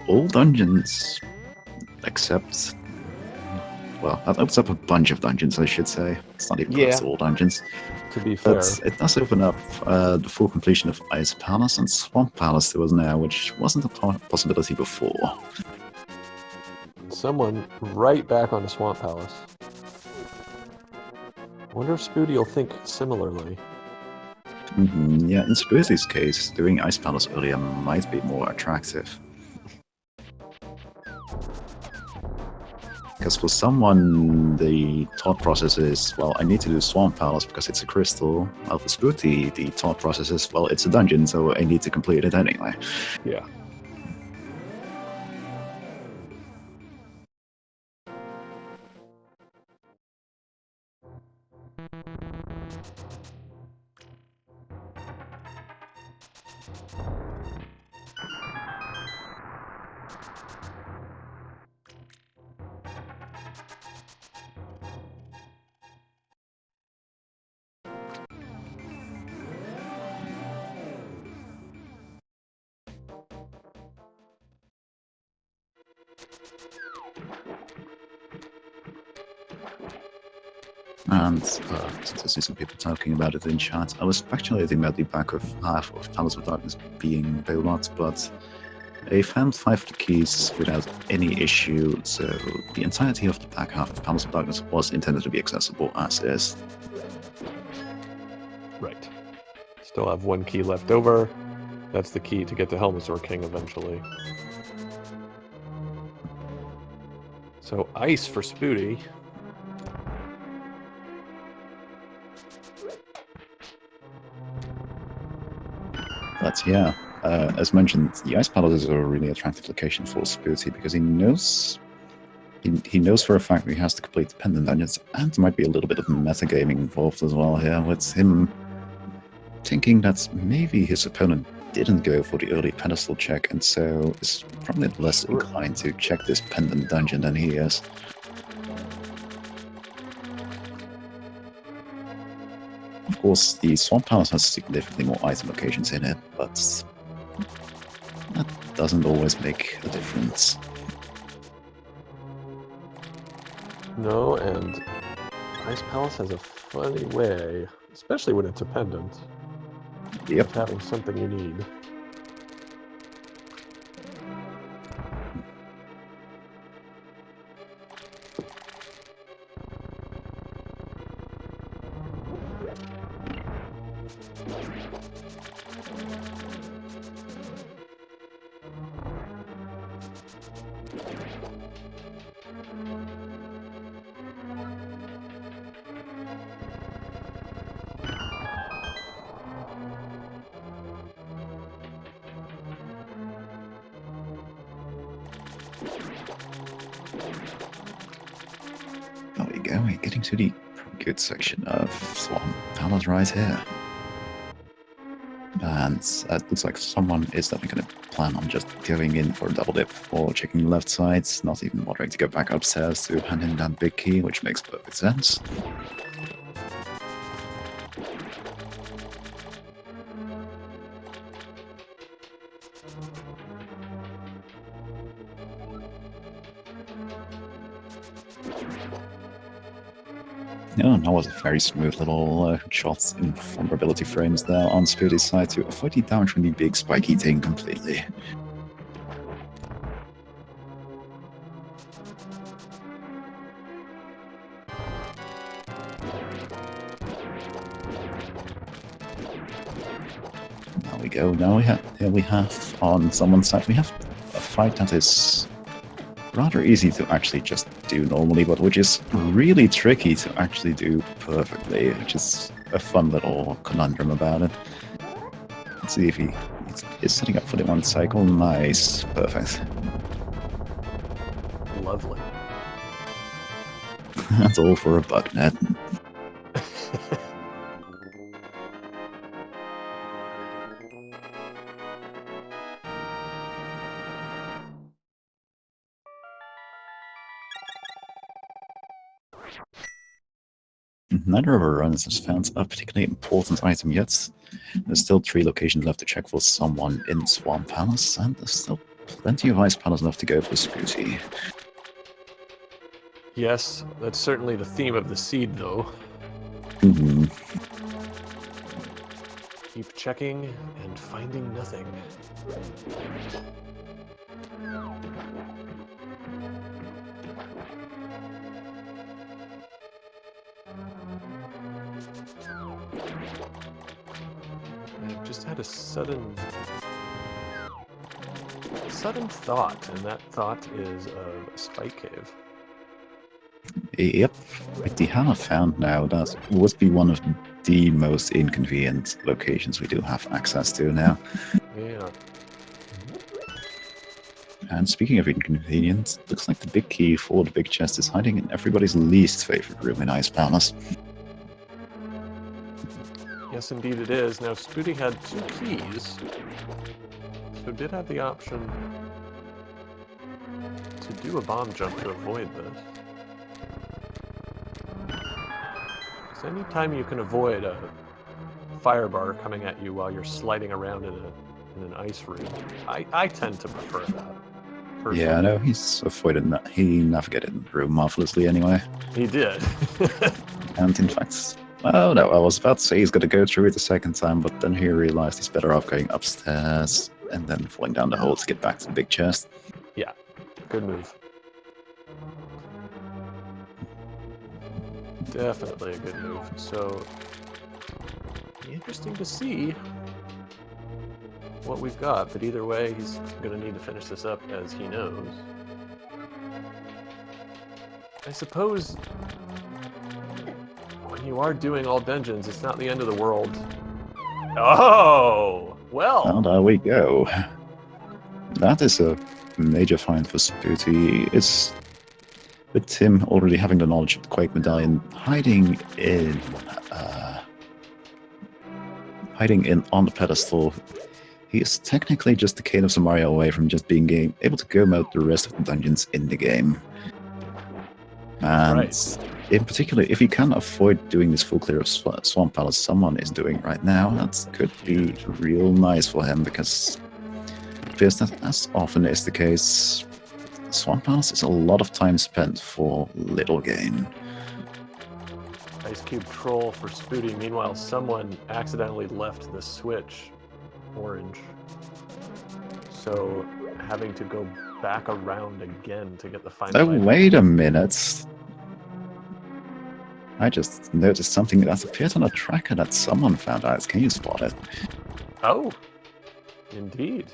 all dungeons except... Well, that opens up a bunch of dungeons, I should say. It's not even close to all dungeons. To be fair. But it does open up the full completion of Ice Palace and Swamp Palace to us now, which wasn't a possibility before. Someone right back on the Swamp Palace. Wonder if Spooty will think similarly. Yeah, in Spooty's case, doing Ice Palace earlier might be more attractive. Because for someone, the thought process is, well, I need to do Swamp Palace because it's a crystal. Well, for Spooty, the thought process is, well, it's a dungeon, so I need to complete it anyway. Yeah. And since I see some people talking about it in chat, I was speculating about the back of half of Palace of Darkness being Bailot, but I found 5 of the keys without any issue, so the entirety of the back half of Palace of Darkness was intended to be accessible as is. Right. Still have 1 key left over. That's the key to get to Helmasaur King eventually. So ice for Spooty. But yeah, as mentioned, the Ice Palace is a really attractive location for Spooty because he knows for a fact he has to complete the pendant dungeons, and there might be a little bit of metagaming involved as well here, with him thinking that maybe his opponent didn't go for the early pedestal check, and so is probably less inclined to check this pendant dungeon than he is. Of course, the Swamp Palace has significantly more item locations in it, but that doesn't always make a difference. No, and Ice Palace has a funny way, especially when it's a pendant, Yep. of having something you need. There we go, we're getting to the good section of Swamp Palace right here. And it looks like someone is definitely going to plan on just going in for a double dip or checking the left sides, not even bothering to go back upstairs to hand in that big key, which makes perfect sense. Yeah, that was a very smooth little shots in vulnerability frames there on Spooty's side to avoid the damage from the big spiky thing completely. There we go. Now here we have on someone's side, we have a fight that is rather easy to actually just do normally, but which is really tricky to actually do perfectly, which is a fun little conundrum about it. Let's see if he is setting up for the one cycle. Nice. Perfect. Lovely. That's all for a bug net. Neither of our runners has found a particularly important item yet. There's still 3 locations left to check for someone in Swamp Palace, and there's still plenty of Ice Palace left to go for Spooty. Yes, that's certainly the theme of the seed, though. Keep checking and finding nothing. I've just had a sudden thought, and that thought is a spike cave. Yep, with the hammer found now, that would be one of the most inconvenient locations we do have access to now. Yeah. And speaking of inconvenience, looks like the big key for the big chest is hiding in everybody's least favorite room in Ice Palace. Yes, indeed it is. Now, Spooty had 2 keys, so did have the option to do a bomb jump to avoid this. Because anytime you can avoid a fire bar coming at you while you're sliding around in an ice room, I tend to prefer that. Personally. Yeah, I know, he navigated the room marvelously anyway. He did. And in fact, oh no, I was about to say he's going to go through it the second time, but then he realized he's better off going upstairs and then falling down the hole to get back to the big chest. Yeah, good move. Definitely a good move. So, interesting to see what we've got, but either way, he's going to need to finish this up as he knows. I suppose when you are doing all dungeons, it's not the end of the world. Oh, well. Well, there we go. That is a major find for Spooty. It's with him already having the knowledge of the Quake Medallion, hiding in on the pedestal. He is technically just a cane of Samaria away from just being able to go out the rest of the dungeons in the game. And right. In particular, if he can avoid doing this full clear of Swamp Palace someone is doing right now, that could be real nice for him, because that, as often is the case, Swamp Palace is a lot of time spent for little gain. Ice Cube Troll for Spooty. Meanwhile, someone accidentally left the switch orange. So having to go back around again to get the final item. Wait a minute. I just noticed something that appeared on a tracker that someone found out. Can you spot it? Oh, indeed.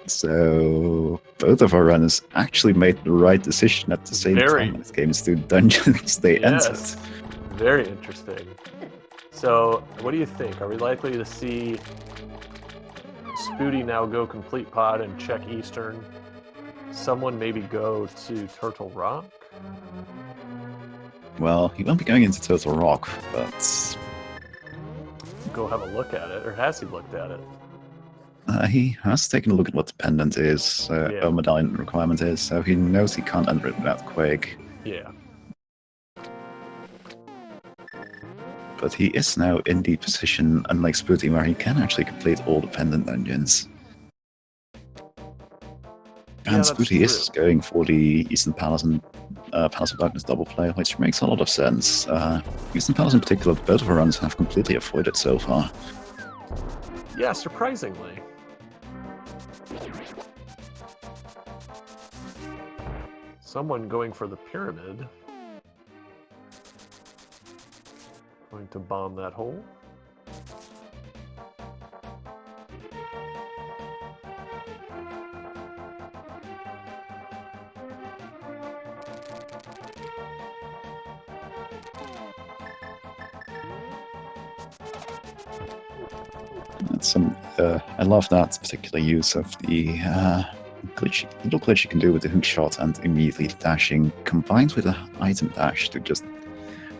So both of our runners actually made the right decision at the same Very. time when it came to dungeons they entered. Yes. Very interesting. So, what do you think? Are we likely to see Spooty now go complete pod and check Eastern? Someone maybe go to Turtle Rock? Well, he won't be going into Turtle Rock, but Go have a look at it, or has he looked at it? he has taken a look at what the pendant is, Yeah. or medallion requirement is, so he knows he can't enter it without Quake. Yeah. But he is now in the position, unlike Spooty, where he can actually complete all the pendant dungeons. And that's Spooty is true. going for the Eastern Palace and Palace of Darkness double play, which makes a lot of sense. Eastern Palace in particular, both of our runs have completely avoided so far. Yeah, surprisingly. Someone going for the pyramid. Going to bomb that hole. That's I love that particular use of the little glitch you can do with the hook shot and immediately dashing, combined with an item dash to just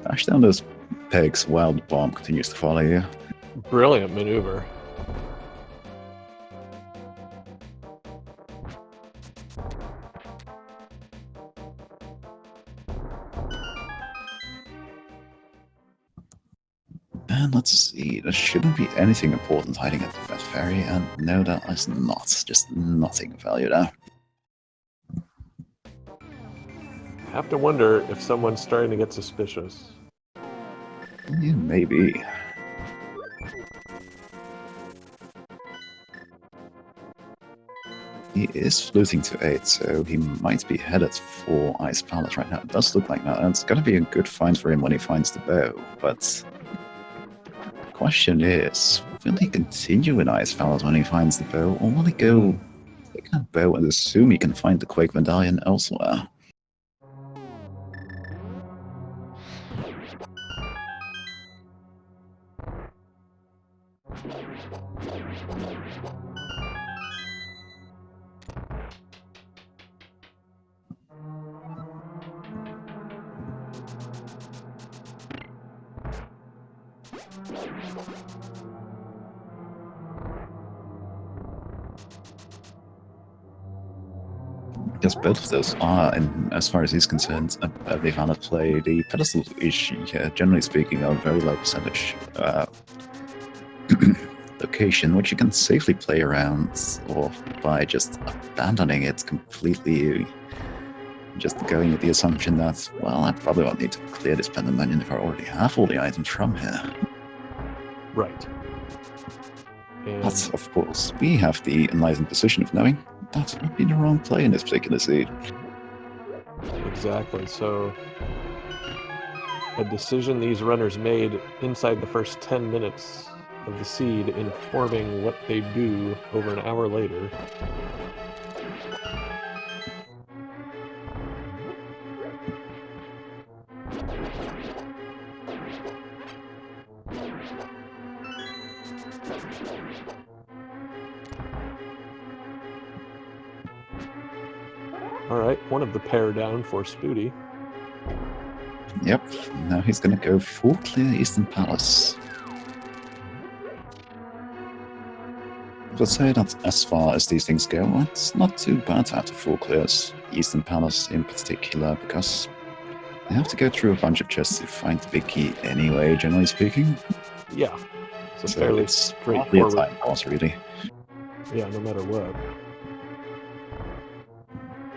dash down those pegs while the bomb continues to follow you. Brilliant maneuver. And let's see, there shouldn't be anything important hiding at that ferry, and no, that is not. Just nothing of value there. I have to wonder if someone's starting to get suspicious. Yeah, maybe. He is floating to 8, so he might be headed for Ice Palace right now. It does look like that, and it's gonna be a good find for him when he finds the bow, but the question is, will he continue in Ice Palace when he finds the bow, or will he go take that bow and assume he can find the Quake Medallion elsewhere? Because both of those are, and as far as he's concerned, a very valid play. The pedestal is, generally speaking, a very low percentage location, which you can safely play around, or by just abandoning it completely, just going with the assumption that, well, I probably won't need to clear this pendant dungeon if I already have all the items from here. Right. And But, of course, we have the enlightened position of knowing that would be the wrong play in this particular seed. exactly. So, a decision these runners made inside the first 10 minutes of the seed, informing what they do over an hour later. All right, one of the pair down for Spooty. Yep, now he's gonna go full clear Eastern Palace. Let's say that as far as these things go, it's not too bad to have the full clears, Eastern Palace in particular, because you have to go through a bunch of chests to find the big key anyway, generally speaking. Yeah, it's a So fairly it's probably a straightforward. time loss, really. Yeah, no matter what.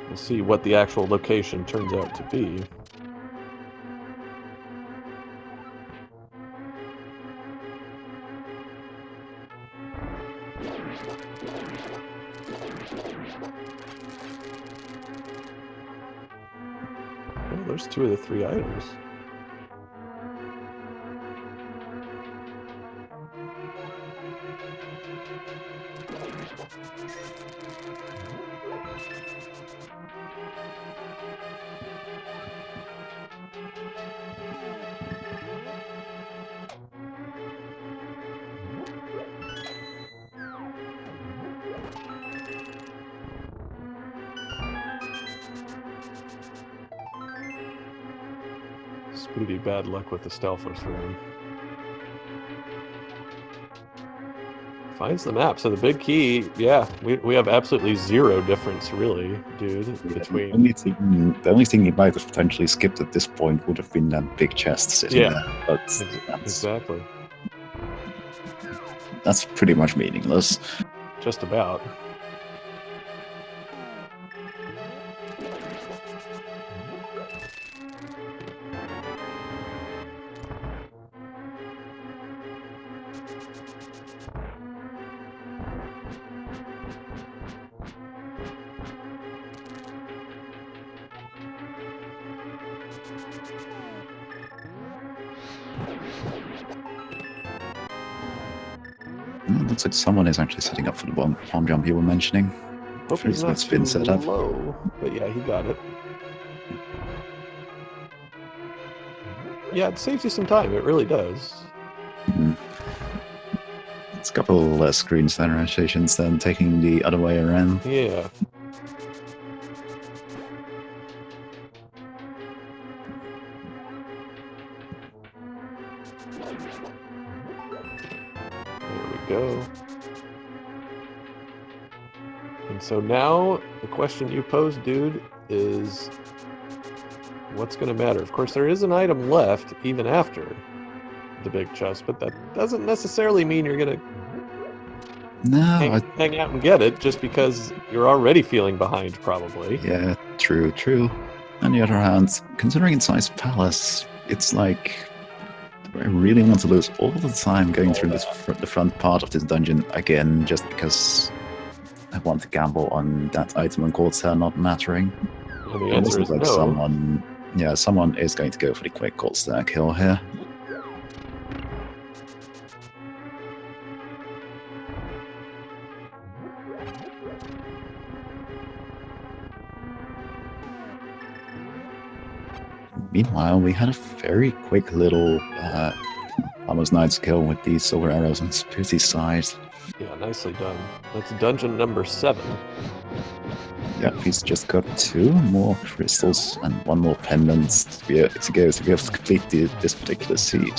We'll see what the actual location turns out to be. Well, there's 2 of the 3 items. Spooty, bad luck with the stealthless room. Finds the map. So the big key, yeah, we have absolutely zero difference, really, dude, between... The only thing you might have potentially skipped at this point would have been that big chest sitting there. But exactly. That's pretty much meaningless. Just about. It looks like someone is actually setting up for the bomb jump you were mentioning. Hope he's not it's been set up. Low, but yeah, he got it. Yeah, it saves you some time. It really does. It's a couple less screen standardizations than taking the other way around. Yeah. There we go. And so now the question you pose, dude, is what's going to matter? Of course, there is an item left even after the big chest, but that doesn't necessarily mean you're going to hang out and get it just because you're already feeling behind, probably. Yeah, true. On the other hand, considering it's Ice Palace, it's like, do I really want to lose all the time going through the front part of this dungeon again just because I want to gamble on that item and gold star not mattering? Well, the answer is like no. Someone is going to go for the quick gold star kill here. Meanwhile, we had a very quick little almost Knight's kill with these silver arrows on Spooty's side. Yeah, nicely done. That's dungeon number 7. Yeah, he's just got 2 more crystals and 1 more pendant to be able to complete this particular seed.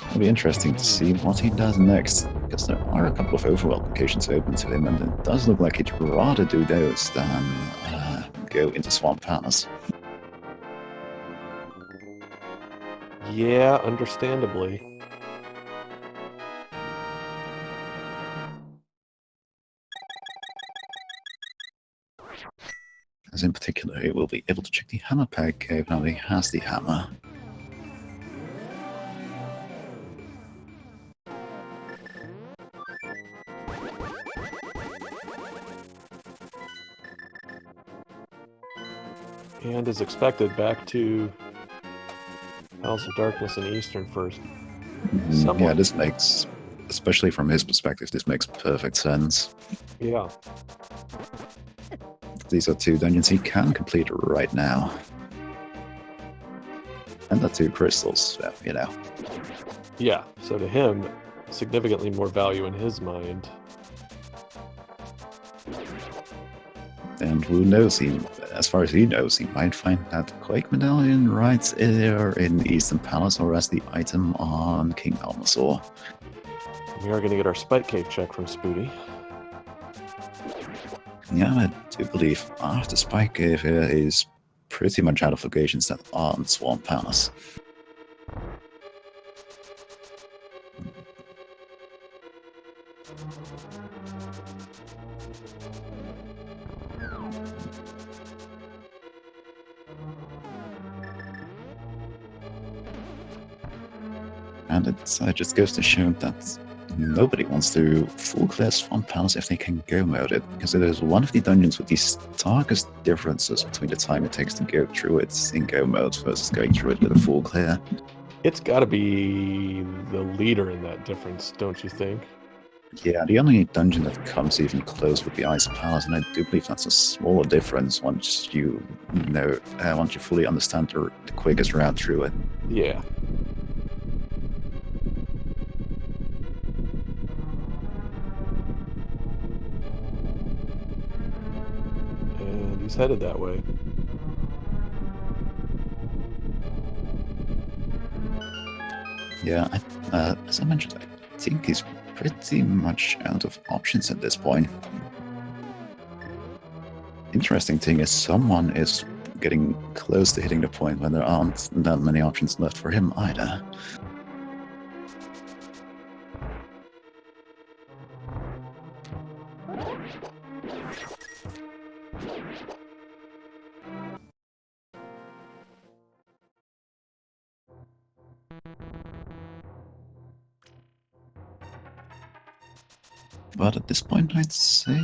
It'll be interesting to see what he does next, because there are a couple of overworld locations open to him, and it does look like he'd rather do those than go into Swamp Palace. Yeah, understandably. As in particular, he will be able to check the hammer pack cave now he has the hammer. And as expected, back to House of Darkness and Eastern first. Yeah, this makes, especially from his perspective, this makes perfect sense. Yeah. These are 2 dungeons he can complete right now. And the 2 crystals, you know. Yeah, so to him, significantly more value in his mind. And who knows, as far as he knows, he might find that Quake Medallion right either in Eastern Palace or as the item on King Almasaur. We are going to get our Spike Cave check from Spooty. Yeah, I do believe after Spike Cave here is pretty much out of locations that aren't Swamp Palace. And it just goes to show that nobody wants to full clear Swamp Palace if they can go mode it, because it is one of the dungeons with the starkest differences between the time it takes to go through it in go mode versus going through it with a full clear. It's got to be the leader in that difference, don't you think? Yeah, the only dungeon that comes even close with the Ice Palace, and I do believe that's a smaller difference once you once you fully understand the quickest route through it. Yeah. And he's headed that way. Yeah, as I mentioned, I think he's pretty much out of options at this point. Interesting thing is someone is getting close to hitting the point when there aren't that many options left for him either. But at this point, I'd say,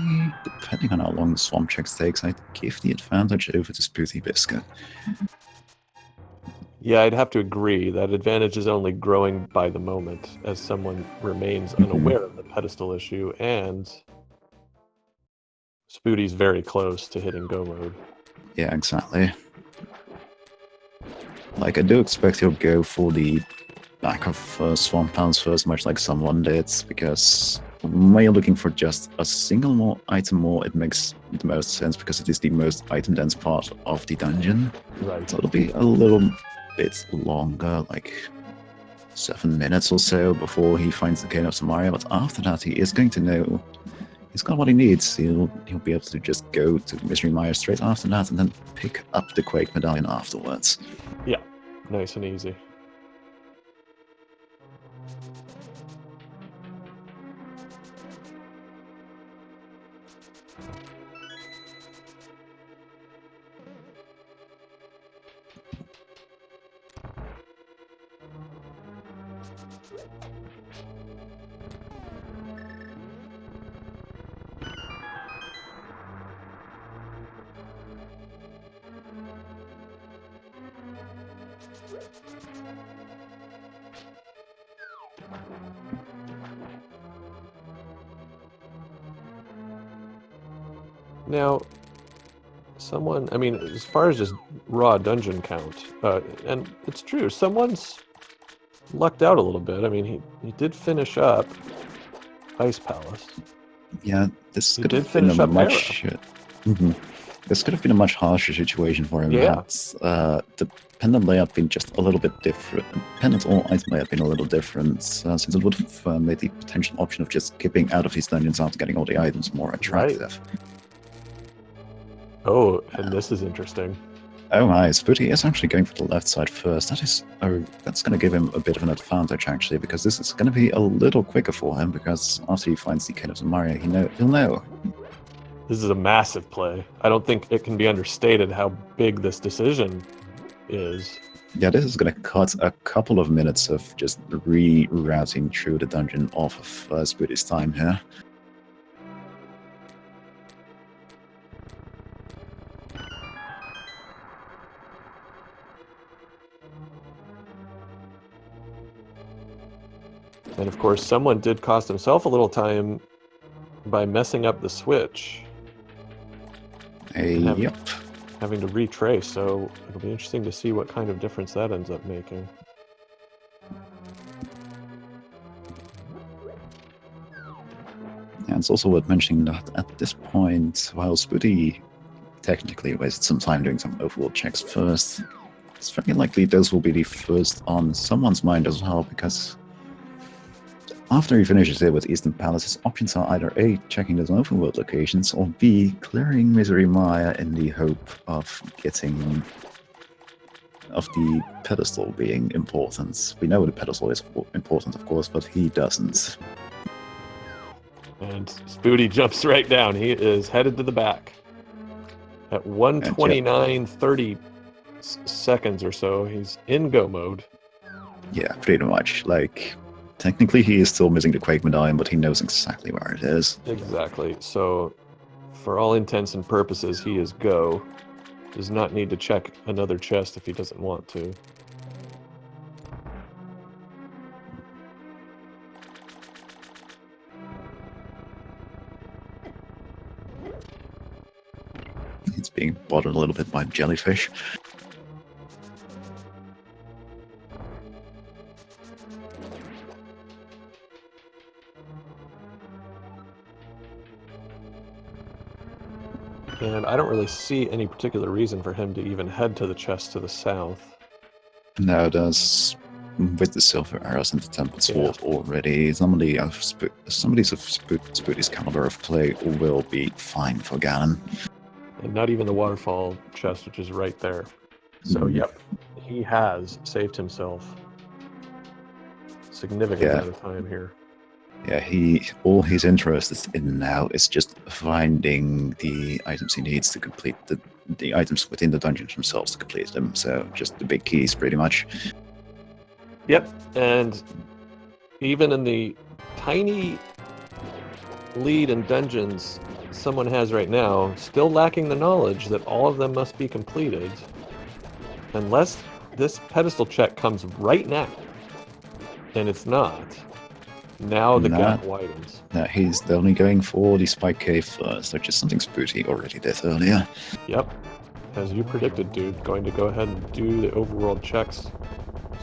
depending on how long the swamp check takes, I'd give the advantage over to SpootyBiscuit. Yeah, I'd have to agree. That advantage is only growing by the moment as someone remains unaware of the pedestal issue, and Spooty's very close to hitting go mode. Yeah, exactly. Like, I do expect he'll go for the back of Swamp Pounds first, much like someone did, because when you're looking for just a single more item more, it makes the most sense because it is the most item-dense part of the dungeon. Right. So it'll be a little bit longer, like 7 minutes or so before he finds the Cane of Samaria, but after that he is going to know he's got what he needs. He'll be able to just go to Mystery Mire straight after that and then pick up the Quake Medallion afterwards. Yeah, nice and easy. Now, I mean, as far as just raw dungeon count, and it's true, someone's lucked out a little bit. I mean, he did finish up Ice Palace. Yeah, this He could did have been finish a up much... This could have been a much harsher situation for him. Yeah. Had the pendant layout been just a little bit different. Pendant or item layout been a little different, since it would have made the potential option of just skipping out of these dungeons after getting all the items more attractive. Oh, and this is interesting. Oh my, Spooty is actually going for the left side first. That's going to give him a bit of an advantage actually, because this is going to be a little quicker for him, because after he finds the Cane of Samaria, he'll know. This is a massive play. I don't think it can be understated how big this decision is. Yeah, this is going to cut a couple of minutes of just rerouting through the dungeon off of Spooty's time here. And of course, someone did cost himself a little time by messing up the switch. Yep. Having to retrace, so it'll be interesting to see what kind of difference that ends up making. Yeah, it's also worth mentioning that at this point, while Spooty technically wasted some time doing some overworld checks first, it's very likely those will be the first on someone's mind as well, because after he finishes it with Eastern Palace, his options are either A, checking those overworld locations, or B, clearing Misery Maya in the hope of getting... of the pedestal being important. We know the pedestal is important, of course, but he doesn't. And Spooty jumps right down. He is headed to the back. At 1:29:30 seconds or so, he's in go mode. Yeah, pretty much. Like, technically he is still missing the Quake Medallion, but he knows exactly where it is. Exactly. So, for all intents and purposes, he is go. Does not need to check another chest if he doesn't want to. It's being bothered a little bit by jellyfish. And I don't really see any particular reason for him to even head to the chest to the south. No, there's with the silver arrows and the temple sword already, somebody of Spooty's caliber of play will be fine for Ganon. And not even the waterfall chest, which is right there. So, yep, he has saved himself significant amount of time here. Yeah, all he's interested in now is just finding the items he needs to complete the items within the dungeons themselves to complete them. So just the big keys, pretty much. Yep, and even in the tiny lead in dungeons someone has right now, still lacking the knowledge that all of them must be completed, unless this pedestal check comes right now, and it's not. Now the gap widens. He's only going for the Spike Cave first, which is something Spooty already did earlier. Yep, as you predicted, dude. Going to go ahead and do the overworld checks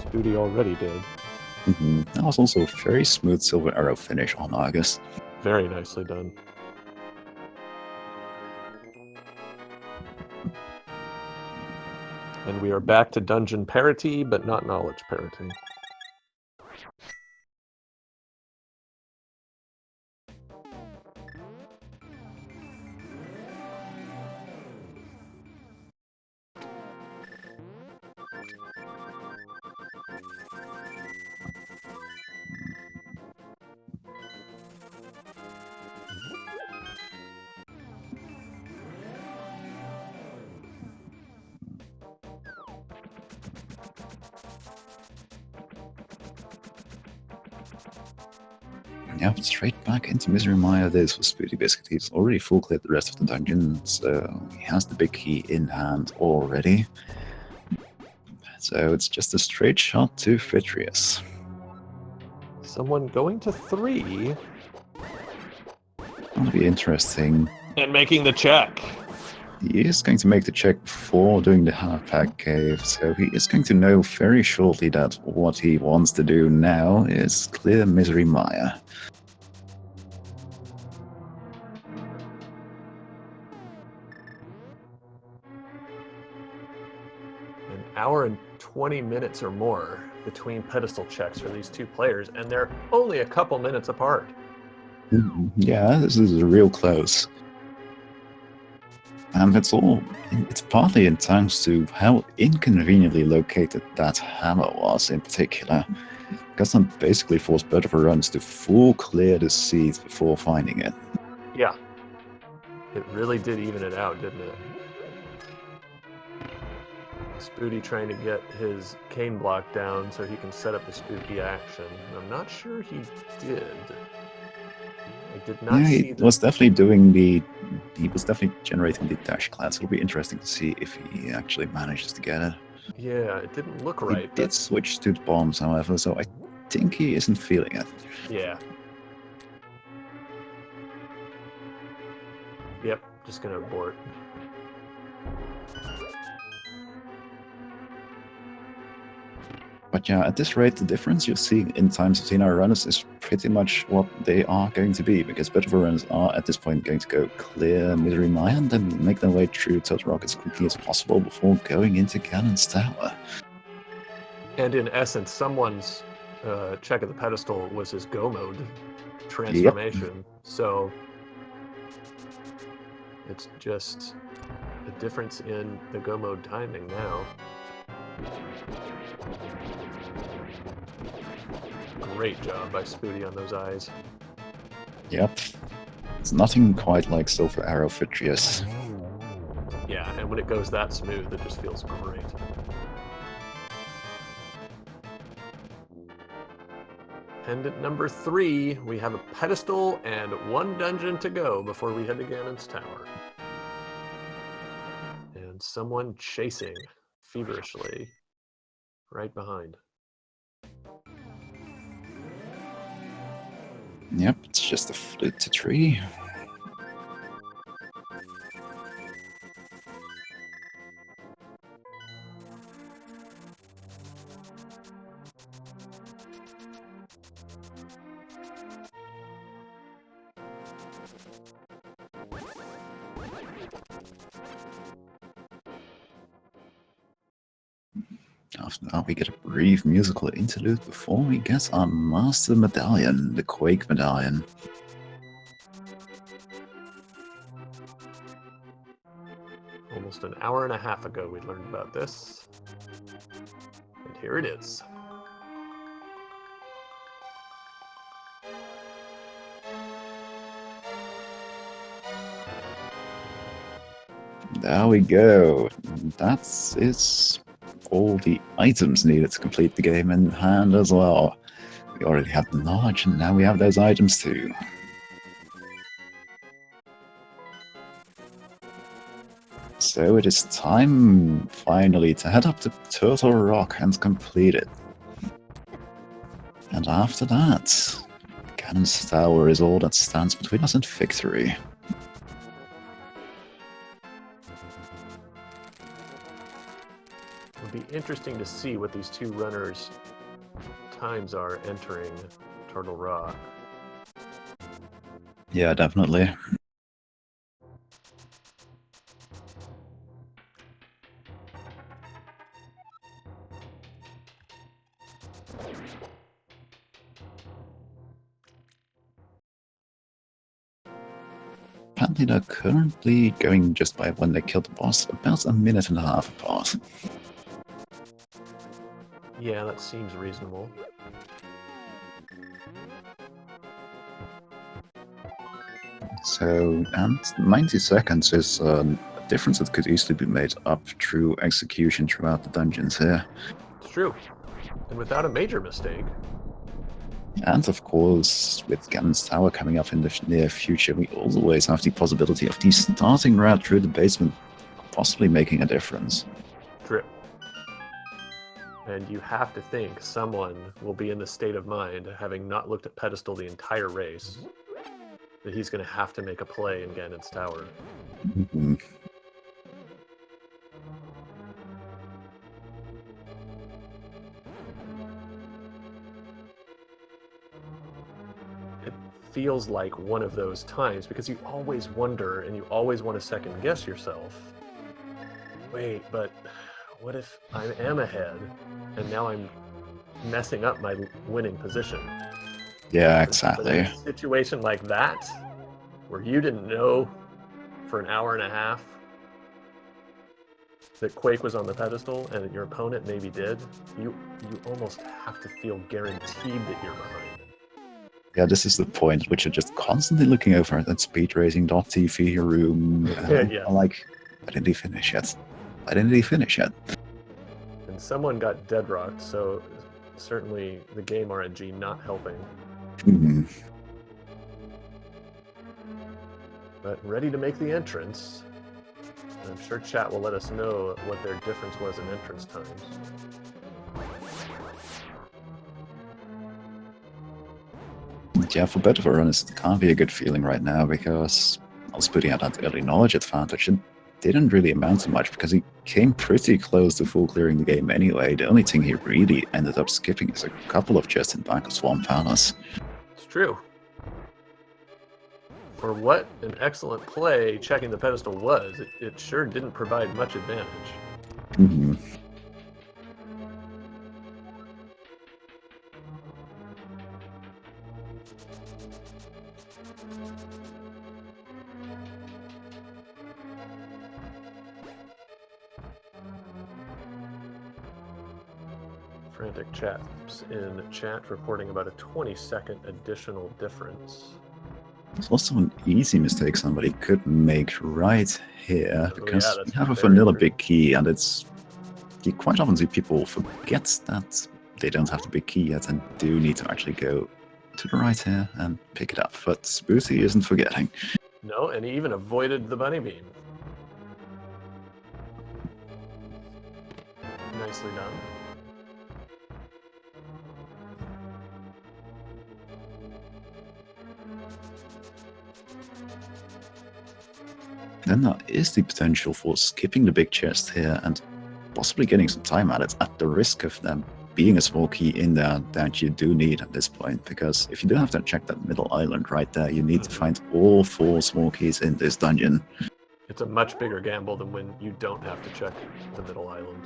Spooty already did. That was also a very smooth silver arrow finish on Argus. Very nicely done. And we are back to dungeon parity, but not knowledge parity. Yep, straight back into Misery Mire. This was SpootyBiscuit. He's already full cleared the rest of the dungeon, so he has the big key in hand already. So it's just a straight shot to Phitrius. Someone going to 3. That'll be interesting. And making the check. He is going to make the check before doing the Half-Pack Cave, so he is going to know very shortly that what he wants to do now is clear Misery Mire. An hour and 20 minutes or more between pedestal checks for these two players, and they're only a couple minutes apart. Yeah, this is real close. And it's partly in thanks to how inconveniently located that hammer was in particular. Because that basically forced both of our runs to full clear the seeds before finding it. Yeah. It really did even it out, didn't it? Spooty trying to get his cane block down so he can set up the spooky action. I'm not sure he did. I did not see he was definitely he was definitely generating the dash class. It'll be interesting to see if he actually manages to get it. Yeah, it didn't look right. He did switch to the bombs, however, so I think he isn't feeling it. Yeah. Yep, just gonna abort. But yeah, at this rate, the difference you see in times between our runners is pretty much what they are going to be, because both of our runners are at this point going to go clear Misery Mire and then make their way through Total Rock as quickly as possible before going into Ganon's Tower. And in essence, someone's check of the pedestal was his go mode transformation. Yep. So it's just a difference in the go mode timing now. Great job by Spooty on those eyes. Yep. It's nothing quite like Silver Arrow Phitrius. Yeah, and when it goes that smooth, it just feels great. Pendant number 3, we have a pedestal and 1 dungeon to go before we head to Ganon's Tower. And someone chasing feverishly right behind. Yep, it's just a flute to tree. After that, we get a brief musical interlude before we get our master medallion, the Quake medallion. Almost an hour and a half ago we learned about this. And here it is. There we go. That is all the items needed to complete the game in hand as well. We already had the knowledge, and now we have those items too. So it is time, finally, to head up to Turtle Rock and complete it. And after that, Ganon's Tower is all that stands between us and victory. It would be interesting to see what these two runners' times are entering Turtle Rock. Yeah, definitely. Apparently they're currently going just by when they killed the boss, about a minute and a half apart. Yeah, that seems reasonable. So, and 90 seconds is a difference that could easily be made up through execution throughout the dungeons here. It's true. And without a major mistake. And of course, with Ganon's Tower coming up in the near future, we always have the possibility of the starting route through the basement possibly making a difference. True. And you have to think someone will be in the state of mind, having not looked at Pedestal the entire race, that he's going to have to make a play in Ganon's Tower. Mm-hmm. It feels like one of those times because you always wonder and you always want to second guess yourself. Wait, but what if I am ahead and now I'm messing up my winning position? Yeah, exactly. But in a situation like that, where you didn't know for an hour and a half that Quake was on the pedestal and your opponent maybe did, you almost have to feel guaranteed that you're behind. Yeah, this is the point at which you're just constantly looking over at that speedracing.tv room. Yeah. Like, why didn't he finish yet? Why didn't he finish yet? And someone got deadrocked, so certainly the game RNG not helping. Mm-hmm. But ready to make the entrance. And I'm sure chat will let us know what their difference was in entrance times. Yeah, for better for runners, it can't be a good feeling right now because I was putting out that early knowledge advantage. It didn't really amount to much because he came pretty close to full clearing the game anyway. The only thing he really ended up skipping is a couple of chests in back of Swamp Palace. It's true. For what an excellent play checking the pedestal was, it sure didn't provide much advantage. Mm-hmm. Frantic chaps in chat reporting about a 20-second additional difference. There's also an easy mistake somebody could make right here because yeah, we have a very vanilla true. big key, and it's you quite often see people forget that they don't have the big key yet and do need to actually go to the right here and pick it up. But Spooty isn't forgetting. No, and he even avoided the bunny beam. Nicely done. Then there is the potential for skipping the big chest here and possibly getting some time at it at the risk of them being a small key in there that you do need at this point, because if you do have to check that middle island right there, you need to find all 4 small keys in this dungeon. It's a much bigger gamble than when you don't have to check the middle island.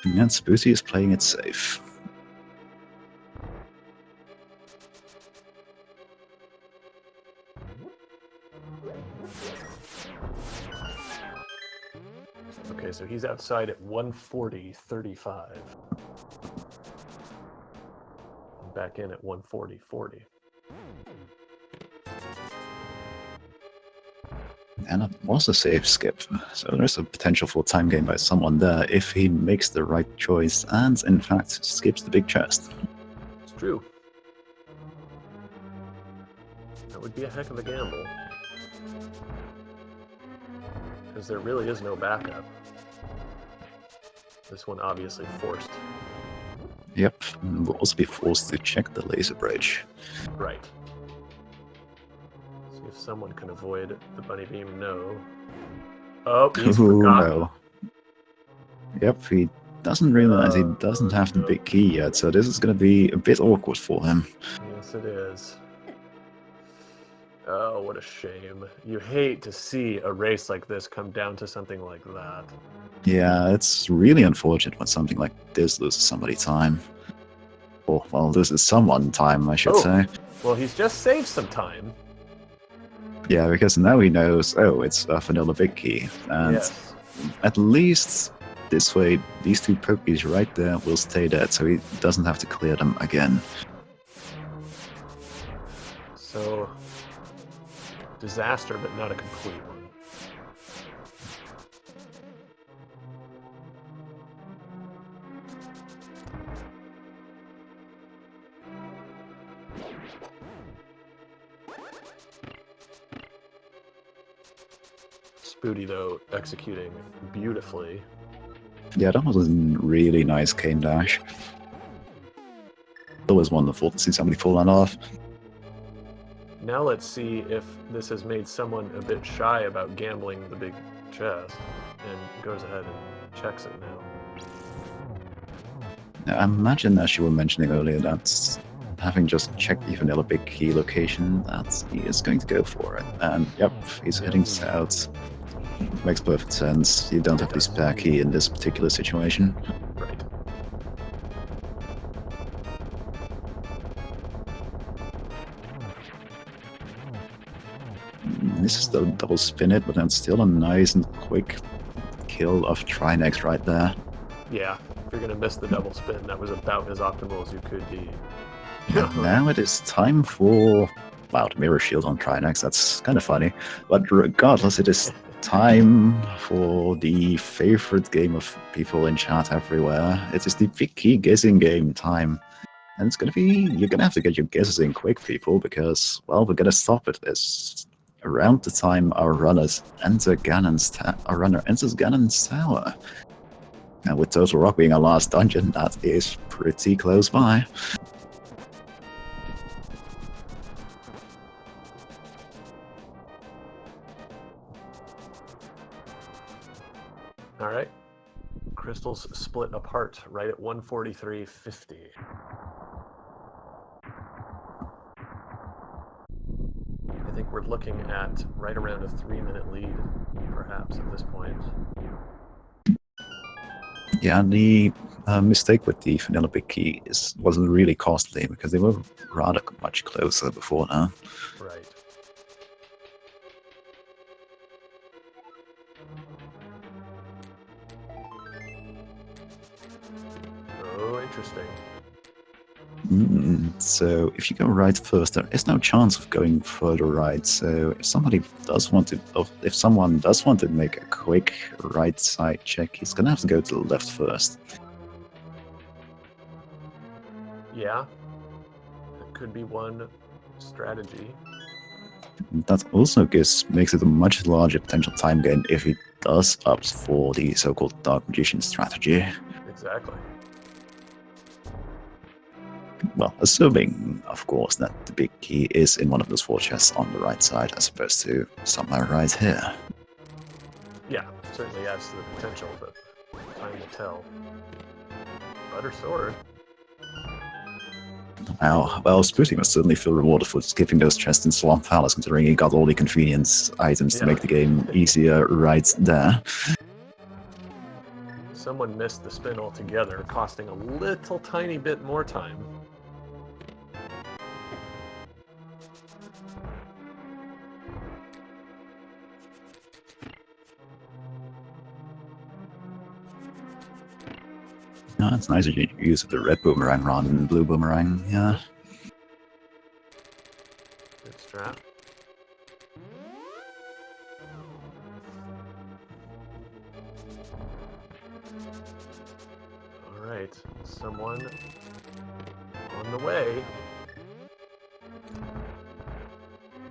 And Spooty is playing it safe. Okay, so he's outside at 140.35. Back in at 140.40. And it was a safe skip, so there's a potential for a time gain by someone there if he makes the right choice and, in fact, skips the big chest. It's true. That would be a heck of a gamble. Because there really is no backup. This one obviously forced. Yep, and we'll also be forced to check the laser bridge. Right. See if someone can avoid the bunny beam. No. Oh, he's forgotten. No. Yep, he doesn't realize he doesn't have the big key yet, so this is going to be a bit awkward for him. Yes, it is. Oh, what a shame. You hate to see a race like this come down to something like that. Yeah, it's really unfortunate when something like this loses somebody time. Or, well, this is someone time, I should say. Well, he's just saved some time. Yeah, because now he knows, oh, it's a vanilla big key. And Yes. at least this way, these two pokies right there will stay dead, so he doesn't have to clear them again. So, disaster, but not a complete one. Spooty, though, executing beautifully. Yeah, that was a really nice cane dash. Always wonderful to see somebody pull that off. Now let's see if this has made someone a bit shy about gambling the big chest, and goes ahead and checks it now. Now, I imagine, as you were mentioning earlier, that having just checked the vanilla big key location, that he is going to go for it. And yep, he's heading south. Makes perfect sense. You don't have the spare key in this particular situation. Right. This is the double spin it, but then still a nice and quick kill of Trinex right there. Yeah, if you're going to miss the double spin, that was about as optimal as you could be. And now it is time for, wow, the mirror shield on Trinex. That's kind of funny. But regardless, it is time for the favorite game of people in chat everywhere. It is the big key guessing game time. And it's going to be, you're going to have to get your guesses in quick, people, because, well, we're going to stop at this. Around the time our runners enter our runner enters Ganon's tower. And with Total Rock being our last dungeon, that is pretty close by. All right. Crystals split apart right at 143.50. I think we're looking at right around a 3-minute lead, perhaps, at this point. Yeah, the mistake with the vanilla big key wasn't really costly because they were rather much closer before now. Right. Oh, interesting. So if you go right first, there is no chance of going further right. So if someone does want to make a quick right side check, he's gonna have to go to the left first. Yeah, that could be one strategy. That also makes it a much larger potential time gain if he does opt for the so-called Dark Magician strategy. Exactly. Well, assuming, of course, that the big key is in one of those 4 chests on the right side as opposed to somewhere right here. Yeah, certainly adds to the potential, but time will tell. Butter sword. Wow, well, Spooty must certainly feel rewarded for skipping those chests in Swamp Palace, considering he got all the convenience items to make the game easier right there. Someone missed the spin altogether, costing a little tiny bit more time. No, it's nice that you use the red boomerang rather than the blue boomerang. Yeah. Good strat. All right, someone on the way.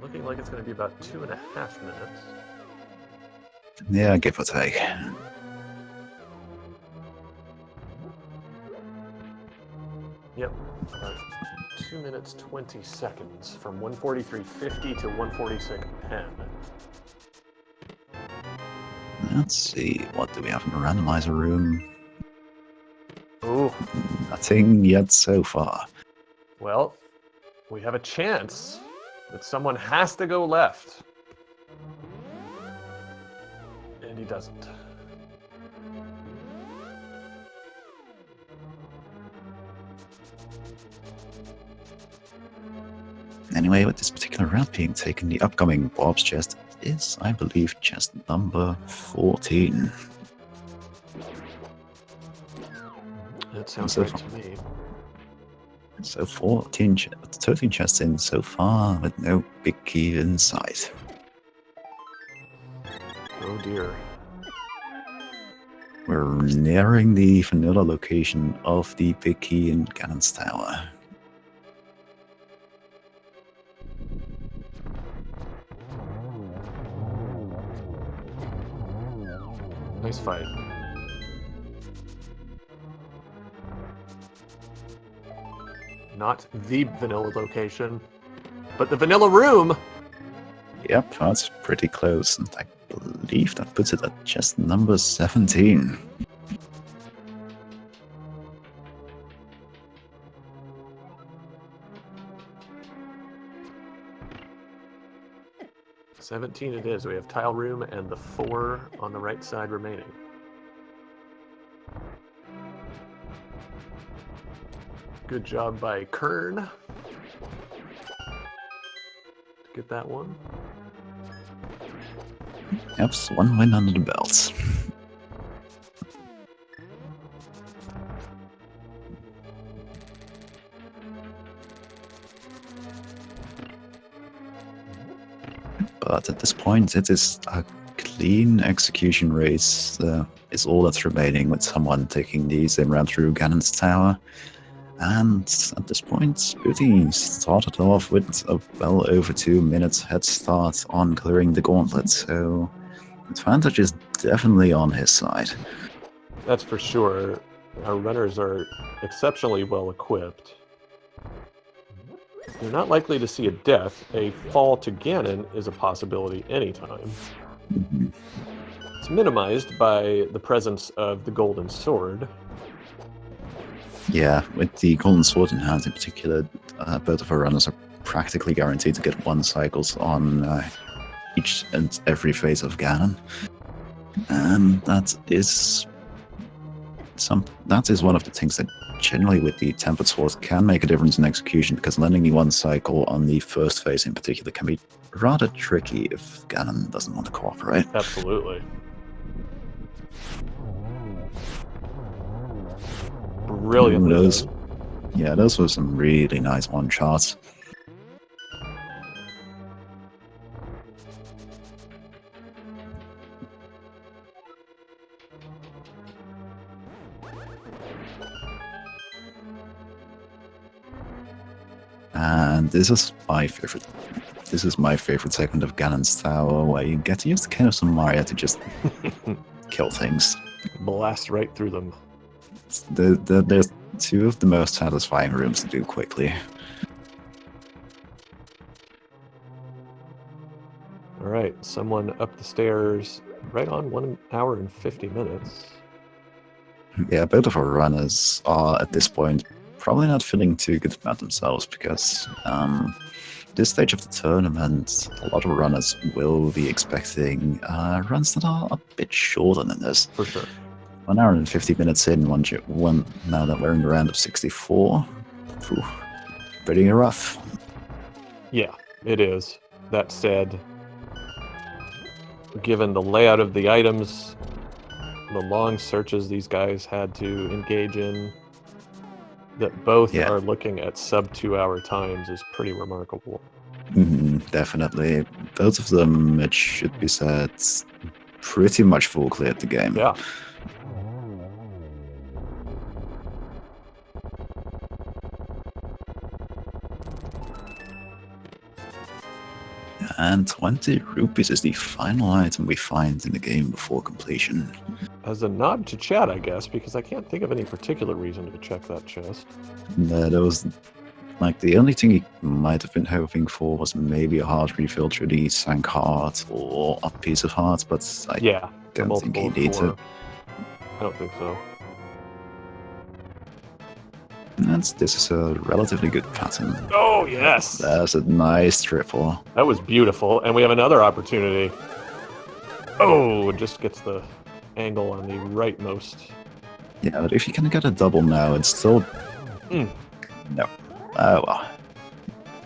Looking like it's going to be about 2.5 minutes. Yeah, give or take. Yep, about 2 minutes 20 seconds from 143.50 to 146.10. Let's see, what do we have in the randomizer room? Ooh, Nothing yet so far. well, we have a chance that someone has to go left. And he doesn't. Anyway, with this particular route being taken, the upcoming Bob's chest is, I believe, chest number 14. That sounds So right far. to me. So 13 chests in so far, with no big key in sight. Oh dear. We're nearing the vanilla location of the big key in Ganon's Tower. Nice fight. Not the vanilla location, but the vanilla room. Yep, that's pretty close, and I believe that puts it at chest number 17. $17 it is. We have tile room and the 4 on the right side remaining. Good job by Kern to get that one. Yep, so one win under the belt. But at this point, it is a clean execution race. Is all that's remaining, with someone taking the same round through Ganon's Tower. And at this point, Spooty started off with a well over 2 minutes head start on clearing the gauntlet, so advantage is definitely on his side. That's for sure. Our runners are exceptionally well equipped. You're not likely to see a death. A fall to Ganon is a possibility anytime. It's minimized by the presence of the golden sword. Yeah, with the golden sword in hand in particular, both of our runners are practically guaranteed to get 1 cycles on each and every phase of Ganon. And that is one of the things that generally with the Tempered Sword can make a difference in execution, because landing the 1 cycle on the first phase in particular can be rather tricky if Ganon doesn't want to cooperate. Absolutely. Brilliantly done. Yeah, those were some really nice one-shots. And this is my favorite. This is my favorite segment of Ganon's Tower, where you get to use the Chaos of Mario to just kill things. Blast right through them. There's 2 of the most satisfying rooms to do quickly. All right, someone up the stairs right on 1 hour and 50 minutes. Yeah, both of our runners are at this point probably not feeling too good about themselves, because this stage of the tournament, a lot of runners will be expecting runs that are a bit shorter than this. For sure. 1 hour and 50 minutes in, now that we're in the round of 64. Phew, pretty rough. Yeah, it is. That said, given the layout of the items, the long searches these guys had to engage in, that both Yeah. are looking at sub 2 hour times is pretty remarkable. Definitely. Both of them, it should be said, pretty much full cleared the game. Yeah. And 20 rupees is the final item we find in the game before completion. As a nod to chat, I guess, because I can't think of any particular reason to check that chest. That was like the only thing he might have been hoping for was maybe a heart refill through the sank heart or a piece of heart, but I don't think he needs it. I don't think so. This is a relatively good pattern. Oh, yes! That's a nice triple. That was beautiful, and we have another opportunity. Oh, it just gets the angle on the rightmost. Yeah, but if you can get a double now, it's still... No. Oh, well.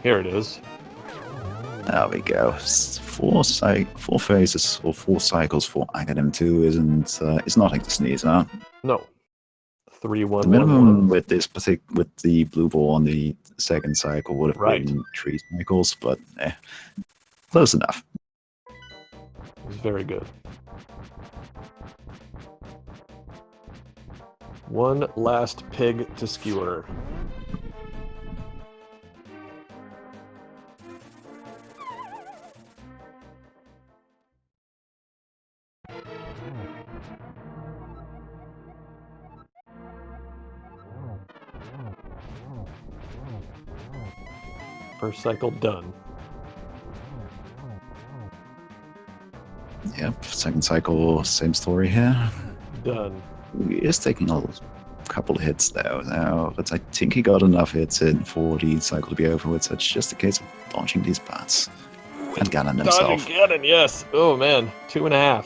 Here it is. There we go. Four phases or 4 cycles for Aghanim 2 it's nothing to sneeze at. No. 3, 1, The minimum 1, 1. with with the blue ball on the second cycle would have been 3 cycles, but close enough. It was very good. One last pig to skewer. First cycle done. Yep, second cycle, same story here. Done. He is taking a couple of hits though now, but I think he got enough hits in for the cycle to be over with, so it's just a case of dodging these bats. And Ganon himself. Dodging Ganon, yes! Oh man, 2.5.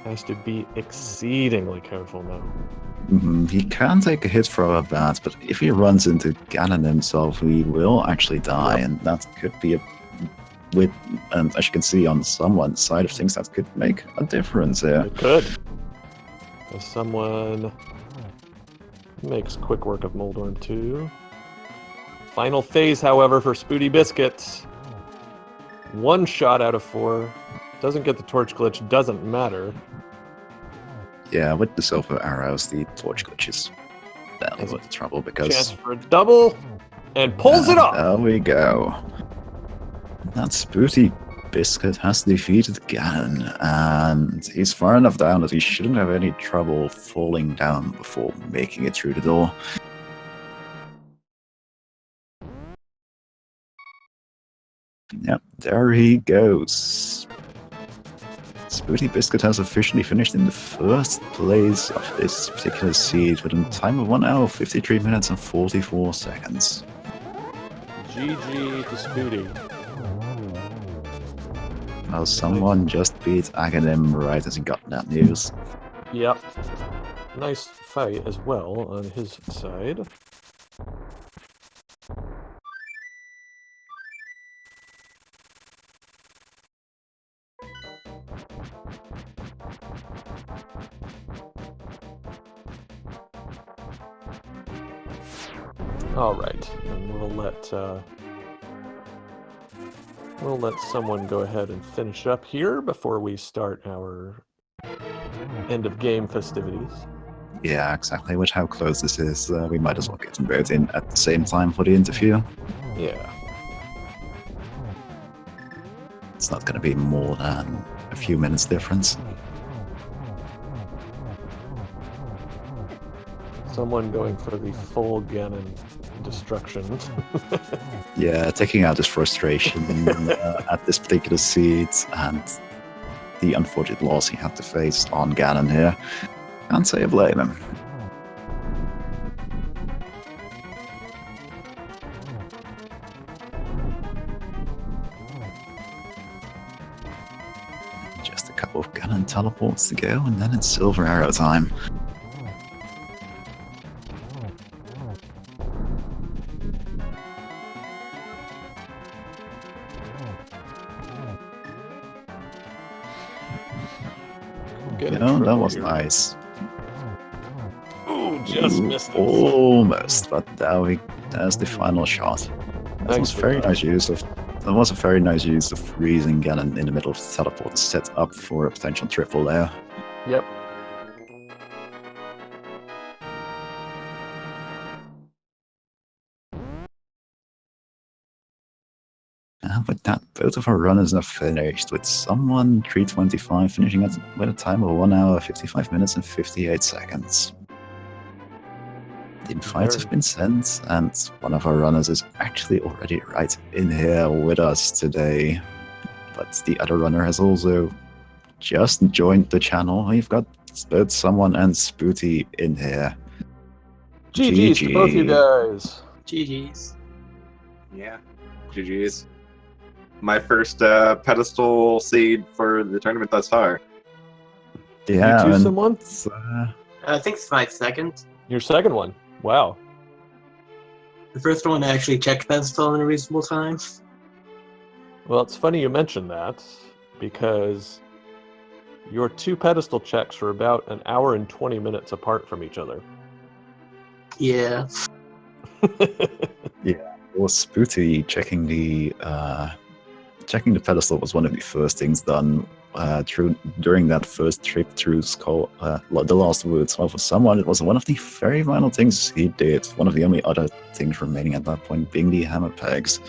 Has to be exceedingly careful now. He can take a hit from a bat, but if he runs into Ganon himself, he will actually die, and that could be and as you can see on someone's side of things, that could make a difference here. It could. As someone makes quick work of Moldorm 2. Final phase, however, for SpootyBiscuit. 1 shot out of 4. Doesn't get the torch glitch, doesn't matter. Yeah, with the silver arrows, the torch glitch is barely worth the trouble because... Chance for a double, and pulls it off! There we go. That SpootyBiscuit has defeated Ganon, and he's far enough down that he shouldn't have any trouble falling down before making it through the door. Yep, there he goes. SpootyBiscuit has officially finished in the first place of this particular seed with a time of 1 hour, 53 minutes and 44 seconds. GG to Spooty. Well, someone just beat Aghanim right as he got that news. Yep. Nice fight as well on his side. All right, and we'll let someone go ahead and finish up here before we start our end of game festivities. Yeah, exactly. With how close this is, we might as well get them both in at the same time for the interview. Yeah. It's not going to be more than a few minutes difference. Someone going for the full Ganon destruction. Yeah, taking out his frustration at this particular seat and the unfortunate loss he had to face on Ganon here. Can't say I blame him. Just a couple of Ganon teleports to go, and then it's Silver Arrow time. That was nice. Ooh, just missed it. Almost, but there's the final shot. That was very nice use of. That was a very nice use of freezing Ganon in the middle of the teleport to set up for a potential triple there. Yep. And with that, both of our runners are finished, with someone325 finishing with a time of 1 hour, 55 minutes, and 58 seconds. The invites have been sent, and one of our runners is actually already right in here with us today. But the other runner has also just joined the channel. We've got both someone and Spooty in here. GG's to both you guys. GG's. Yeah, GG's. My first pedestal seed for the tournament thus far. Yeah, you two, someone? I think it's my second. Your second one. Wow. The first one I actually checked pedestal in a reasonable time. Well, it's funny you mentioned that, because your 2 pedestal checks are about an hour and 20 minutes apart from each other. Yeah. Yeah, it was Spooty checking the pedestal was one of the first things done during that first trip through the Lost Woods. Well, for someone, it was one of the very final things he did. One of the only other things remaining at that point being the hammer pegs.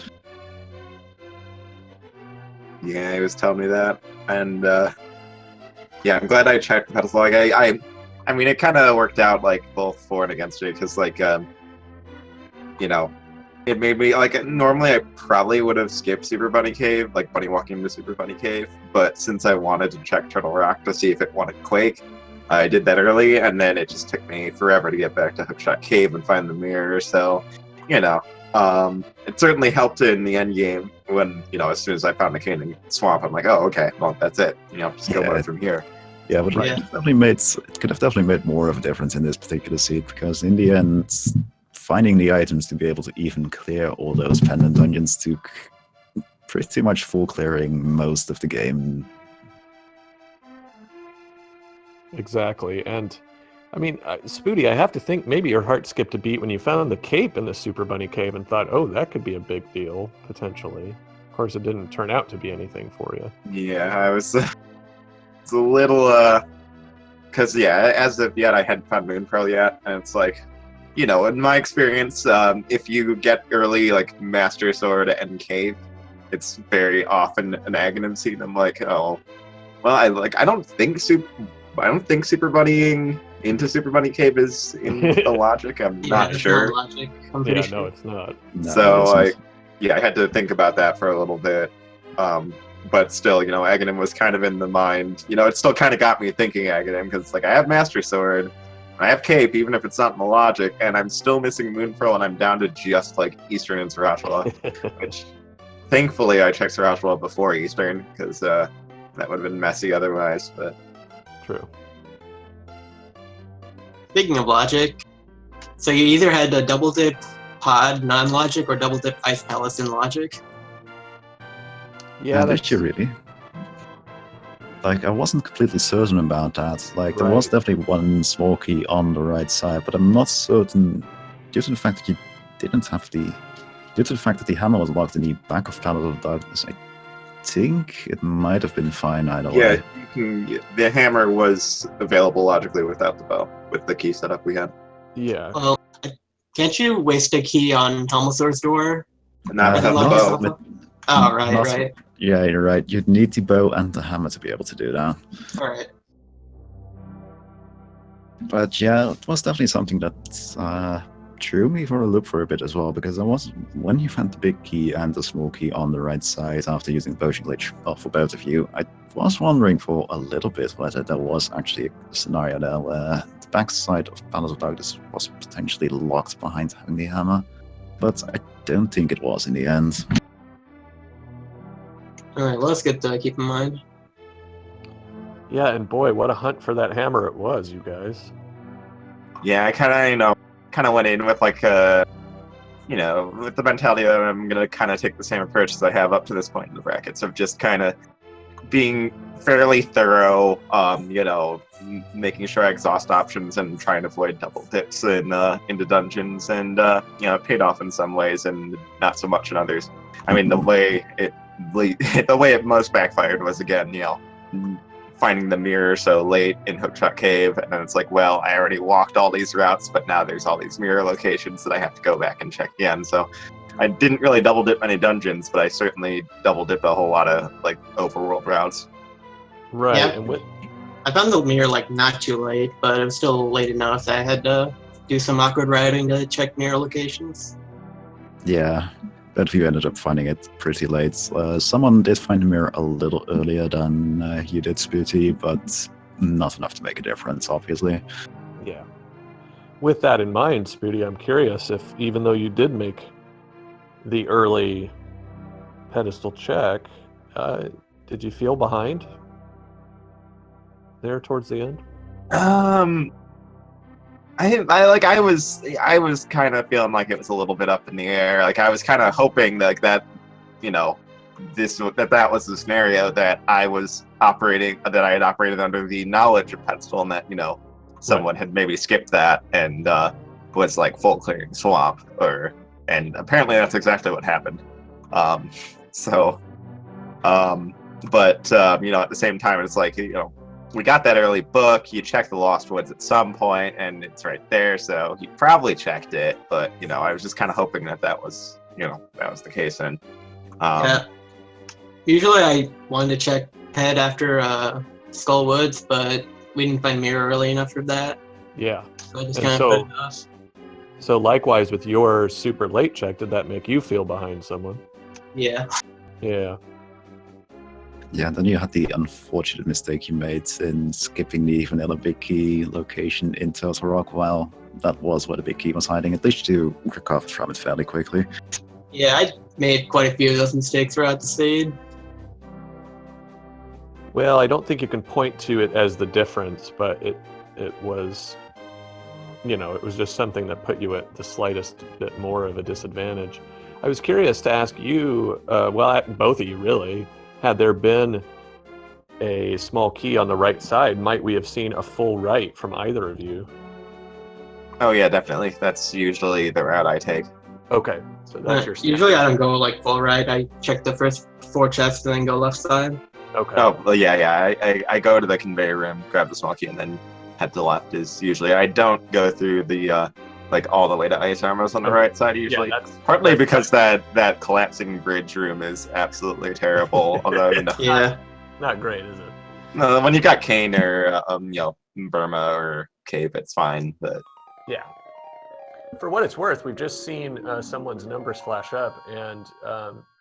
Yeah, he was telling me that, and yeah, I'm glad I checked the pedestal. Like, I mean, it kind of worked out like both for and against me, because like, you know, it made me like, normally I probably would have skipped Super Bunny Cave, like bunny walking into Super Bunny Cave, but since I wanted to check Turtle Rock to see if it wanted Quake, I did that early, and then it just took me forever to get back to Hookshot Cave and find the mirror. So, you know, it certainly helped in the end game when, you know, as soon as I found the Canyon Swamp, I'm like, oh, okay, well, that's it. You know, just go on from here. Yeah, but it could have definitely made more of a difference in this particular seed, because in the end, finding the items to be able to even clear all those pendant dungeons took pretty much full clearing most of the game. Exactly, and I mean, Spooty, I have to think maybe your heart skipped a beat when you found the cape in the Super Bunny Cave and thought, oh, that could be a big deal, potentially. Of course, it didn't turn out to be anything for you. Yeah, I was... it's a little, because, yeah, as of yet, I hadn't found Moon Pearl yet, and it's like, you know, in my experience, if you get early, like, Master Sword and Cave, it's very often an Aghanim seed. I'm like, oh, well, I don't think Super Bunnying into Super Bunny Cave is in the logic. I'm not sure. No logic. I'm pretty sure. No, it's not. No, So I had to think about that for a little bit. But still, you know, Aghanim was kind of in the mind. You know, it still kind of got me thinking Aghanim, because it's like, I have Master Sword, I have Cape, even if it's not in the logic, and I'm still missing Moon Pearl, and I'm down to just like Eastern and Sarashwala, which thankfully I checked Sarashwala before Eastern, because that would have been messy otherwise. But True. Speaking of logic, so you either had a double dip pod non-logic or double dip Ice Palace in logic? Yeah, did you really? Like, I wasn't completely certain about that. Like, there was definitely one small key on the right side, but I'm not certain, due to the fact that you didn't have the... Due to the fact that the hammer was locked in the back of Planet of Darkness, I think it might have been fine either way. Yeah, the hammer was available logically without the bow, with the key setup we had. Yeah. Well, can't you waste a key on Helmasaur's door? Not without the bow. Oh, right. Yeah, you're right. You'd need the bow and the hammer to be able to do that. Alright. But yeah, it was definitely something that threw me for a loop for a bit as well, because when you found the big key and the small key on the right side after using the potion glitch, well, for both of you, I was wondering for a little bit whether there was actually a scenario there where the back side of Palace of Darkness was potentially locked behind having the hammer, but I don't think it was in the end. Alright, well, that's good to keep in mind. Yeah, and boy, what a hunt for that hammer it was, you guys. Yeah, I kind of went in with like with the mentality that I'm gonna kind of take the same approach as I have up to this point in the brackets of just kind of being fairly thorough, making sure I exhaust options and trying to avoid double dips into dungeons, and it paid off in some ways and not so much in others. I mean, the way it most backfired was again, finding the mirror so late in Hookshot Cave, and then it's like, well, I already walked all these routes, but now there's all these mirror locations that I have to go back and check again. So I didn't really double dip many dungeons, but I certainly double dipped a whole lot of like overworld routes. Right. Yeah. And with I found the mirror like not too late, but it was still late enough that I had to do some awkward routing to check mirror locations. Yeah, but we ended up finding it pretty late. Someone did find the mirror a little earlier than you did, Spooty, but not enough to make a difference, obviously. yeah. With that in mind, Spooty, I'm curious if even though you did make the early pedestal check, did you feel behind there towards the end? I was kind of feeling like it was a little bit up in the air. Like I was kind of hoping that that was the scenario that I had operated under the knowledge of pedestal, and that someone had maybe skipped that and was like full clearing swamp, and apparently that's exactly what happened. But at the same time, it's like we got that early book. You check the Lost Woods at some point, and it's right there. So he probably checked it, but I was just kind of hoping that was the case. And Yeah. Usually I wanted to check head after Skull Woods, but we didn't find mirror early enough for that. Yeah. So I just And kind of put it off. So likewise with your super late check, did that make you feel behind someone? Yeah. Yeah. Yeah, then you had the unfortunate mistake you made in skipping the Vanilla Big Key location in Turtle Rock. Well, that was where the Big Key was hiding. At least you recovered from it fairly quickly. Yeah, I made quite a few of those mistakes throughout the seed. Well, I don't think you can point to it as the difference, but it was, it was just something that put you at the slightest bit more of a disadvantage. I was curious to ask you, both of you really, had there been a small key on the right side, might we have seen a full right from either of you? oh yeah, definitely. That's usually the route I take. Okay, so that's your standard. Usually I don't go like full right. I check the first 4 chests and then go left side. Okay. Oh, well, yeah. I go to the conveyor room, grab the small key, and then head to the left. Is usually I don't go through the all the way to Ice Armors on the right side usually. Yeah, Partly because that collapsing bridge room is absolutely terrible. Although Yeah. Not great, is it? no, when you got Kane or Burma or Cave, it's fine. But Yeah. For what it's worth, we've just seen someone's numbers flash up, and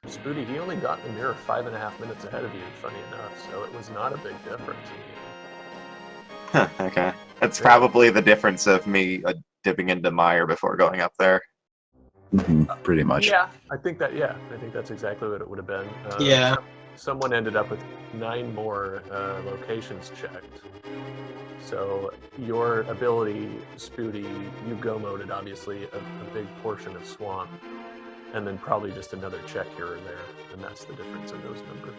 Spooty, he only got in the mirror 5.5 minutes ahead of you, funny enough, so it was not a big difference. okay, that's probably the difference of me dipping into Mire before going up there. Pretty much. Yeah, I think that's exactly what it would have been. Yeah. Someone ended up with 9 more locations checked. So your ability, Spooty, you go-moded obviously a big portion of Swamp, and then probably just another check here or there, and that's the difference in those numbers.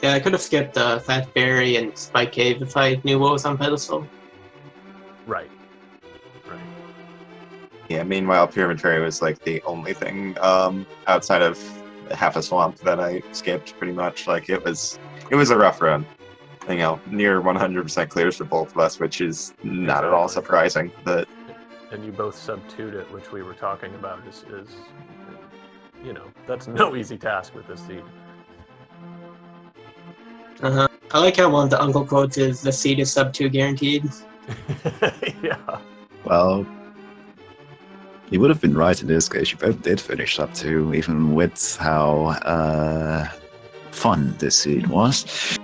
Yeah, I could have skipped Fat Berry and Spike Cave if I knew what was on pedestal. Right. Yeah. Meanwhile, Pyramid Fairy was like the only thing outside of half a swamp that I skipped pretty much. Like it was a rough run. Near 100% clears for both of us, which is not at all surprising. But and you both sub-2'd it, which we were talking about is that's no easy task with this seed. I like how one of the uncle quotes is the seed is sub-2 guaranteed. Yeah. Well, you would have been right in this case. You both did finish up too, even with how fun this seed was.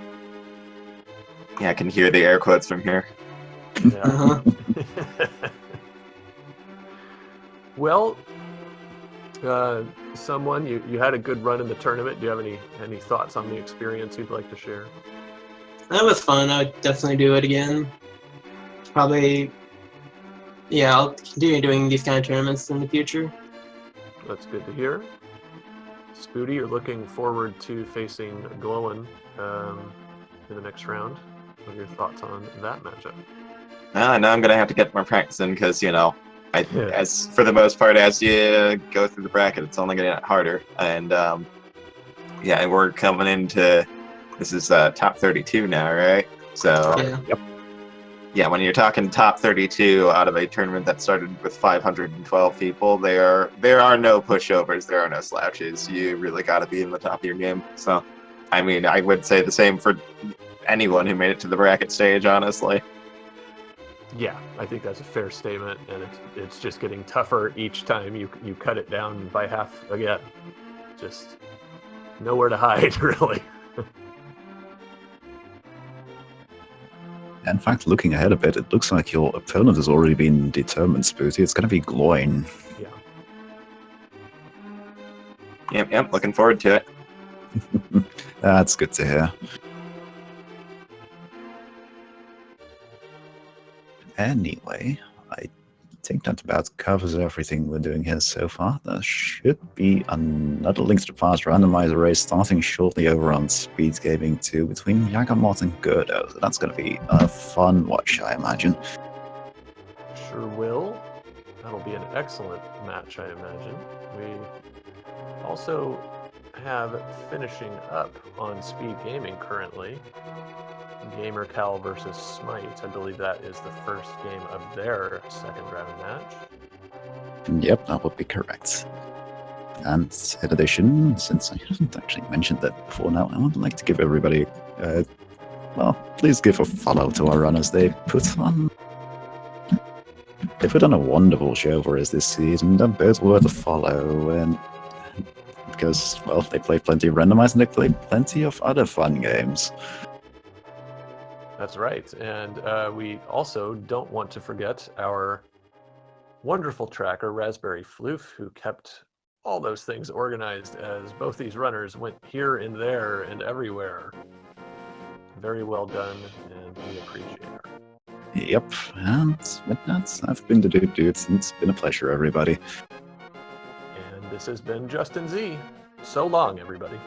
yeah, I can hear the air quotes from here. Yeah. Well, someone, you had a good run in the tournament. Do you have any thoughts on the experience you'd like to share? That was fun. I would definitely do it again. Probably, yeah, I'll continue doing these kind of tournaments in the future. That's good to hear. Spooty, you're looking forward to facing Glowin in the next round. What are your thoughts on that matchup? I know I'm gonna have to get more practice in because Yeah. as for the most part, as you go through the bracket, it's only gonna get harder. And yeah, we're coming into this is top 32 now, right? So Yeah. yeah, when you're talking top 32 out of a tournament that started with 512 people, there are no pushovers, there are no slouches. You really got to be in the top of your game. So, I mean, I would say the same for anyone who made it to the bracket stage, honestly. Yeah, I think that's a fair statement, and it's just getting tougher each time you cut it down by half again. Just nowhere to hide, really. In fact, looking ahead a bit, it looks like your opponent has already been determined, Spooty. It's going to be Gloin. Yeah. Yep, looking forward to it. That's good to hear. Anyway, I think that about covers everything we're doing here so far. There should be another Links to the Past randomizer race starting shortly over on Speed Gaming 2 between Yagamot and Gerdo. So that's going to be a fun watch, I imagine. Sure will. That'll be an excellent match, I imagine. We also have finishing up on Speed Gaming currently. GamerCal versus Smite. I believe that is the first game of their second round match. Yep, that would be correct. And in addition, since I haven't actually mentioned that before now, I would like to give everybody, well, please give a follow to our runners. They put on a wonderful show for us this season. They're both worth a follow, and because, well, they play plenty of Randomizer and they play plenty of other fun games. That's right, and we also don't want to forget our wonderful tracker, Raspberry Floof, who kept all those things organized as both these runners went here and there and everywhere. Very well done, and we appreciate her. Yep, and with that, I've been the Dudes, and it's been a pleasure, everybody. And this has been Justin Z. So long, everybody.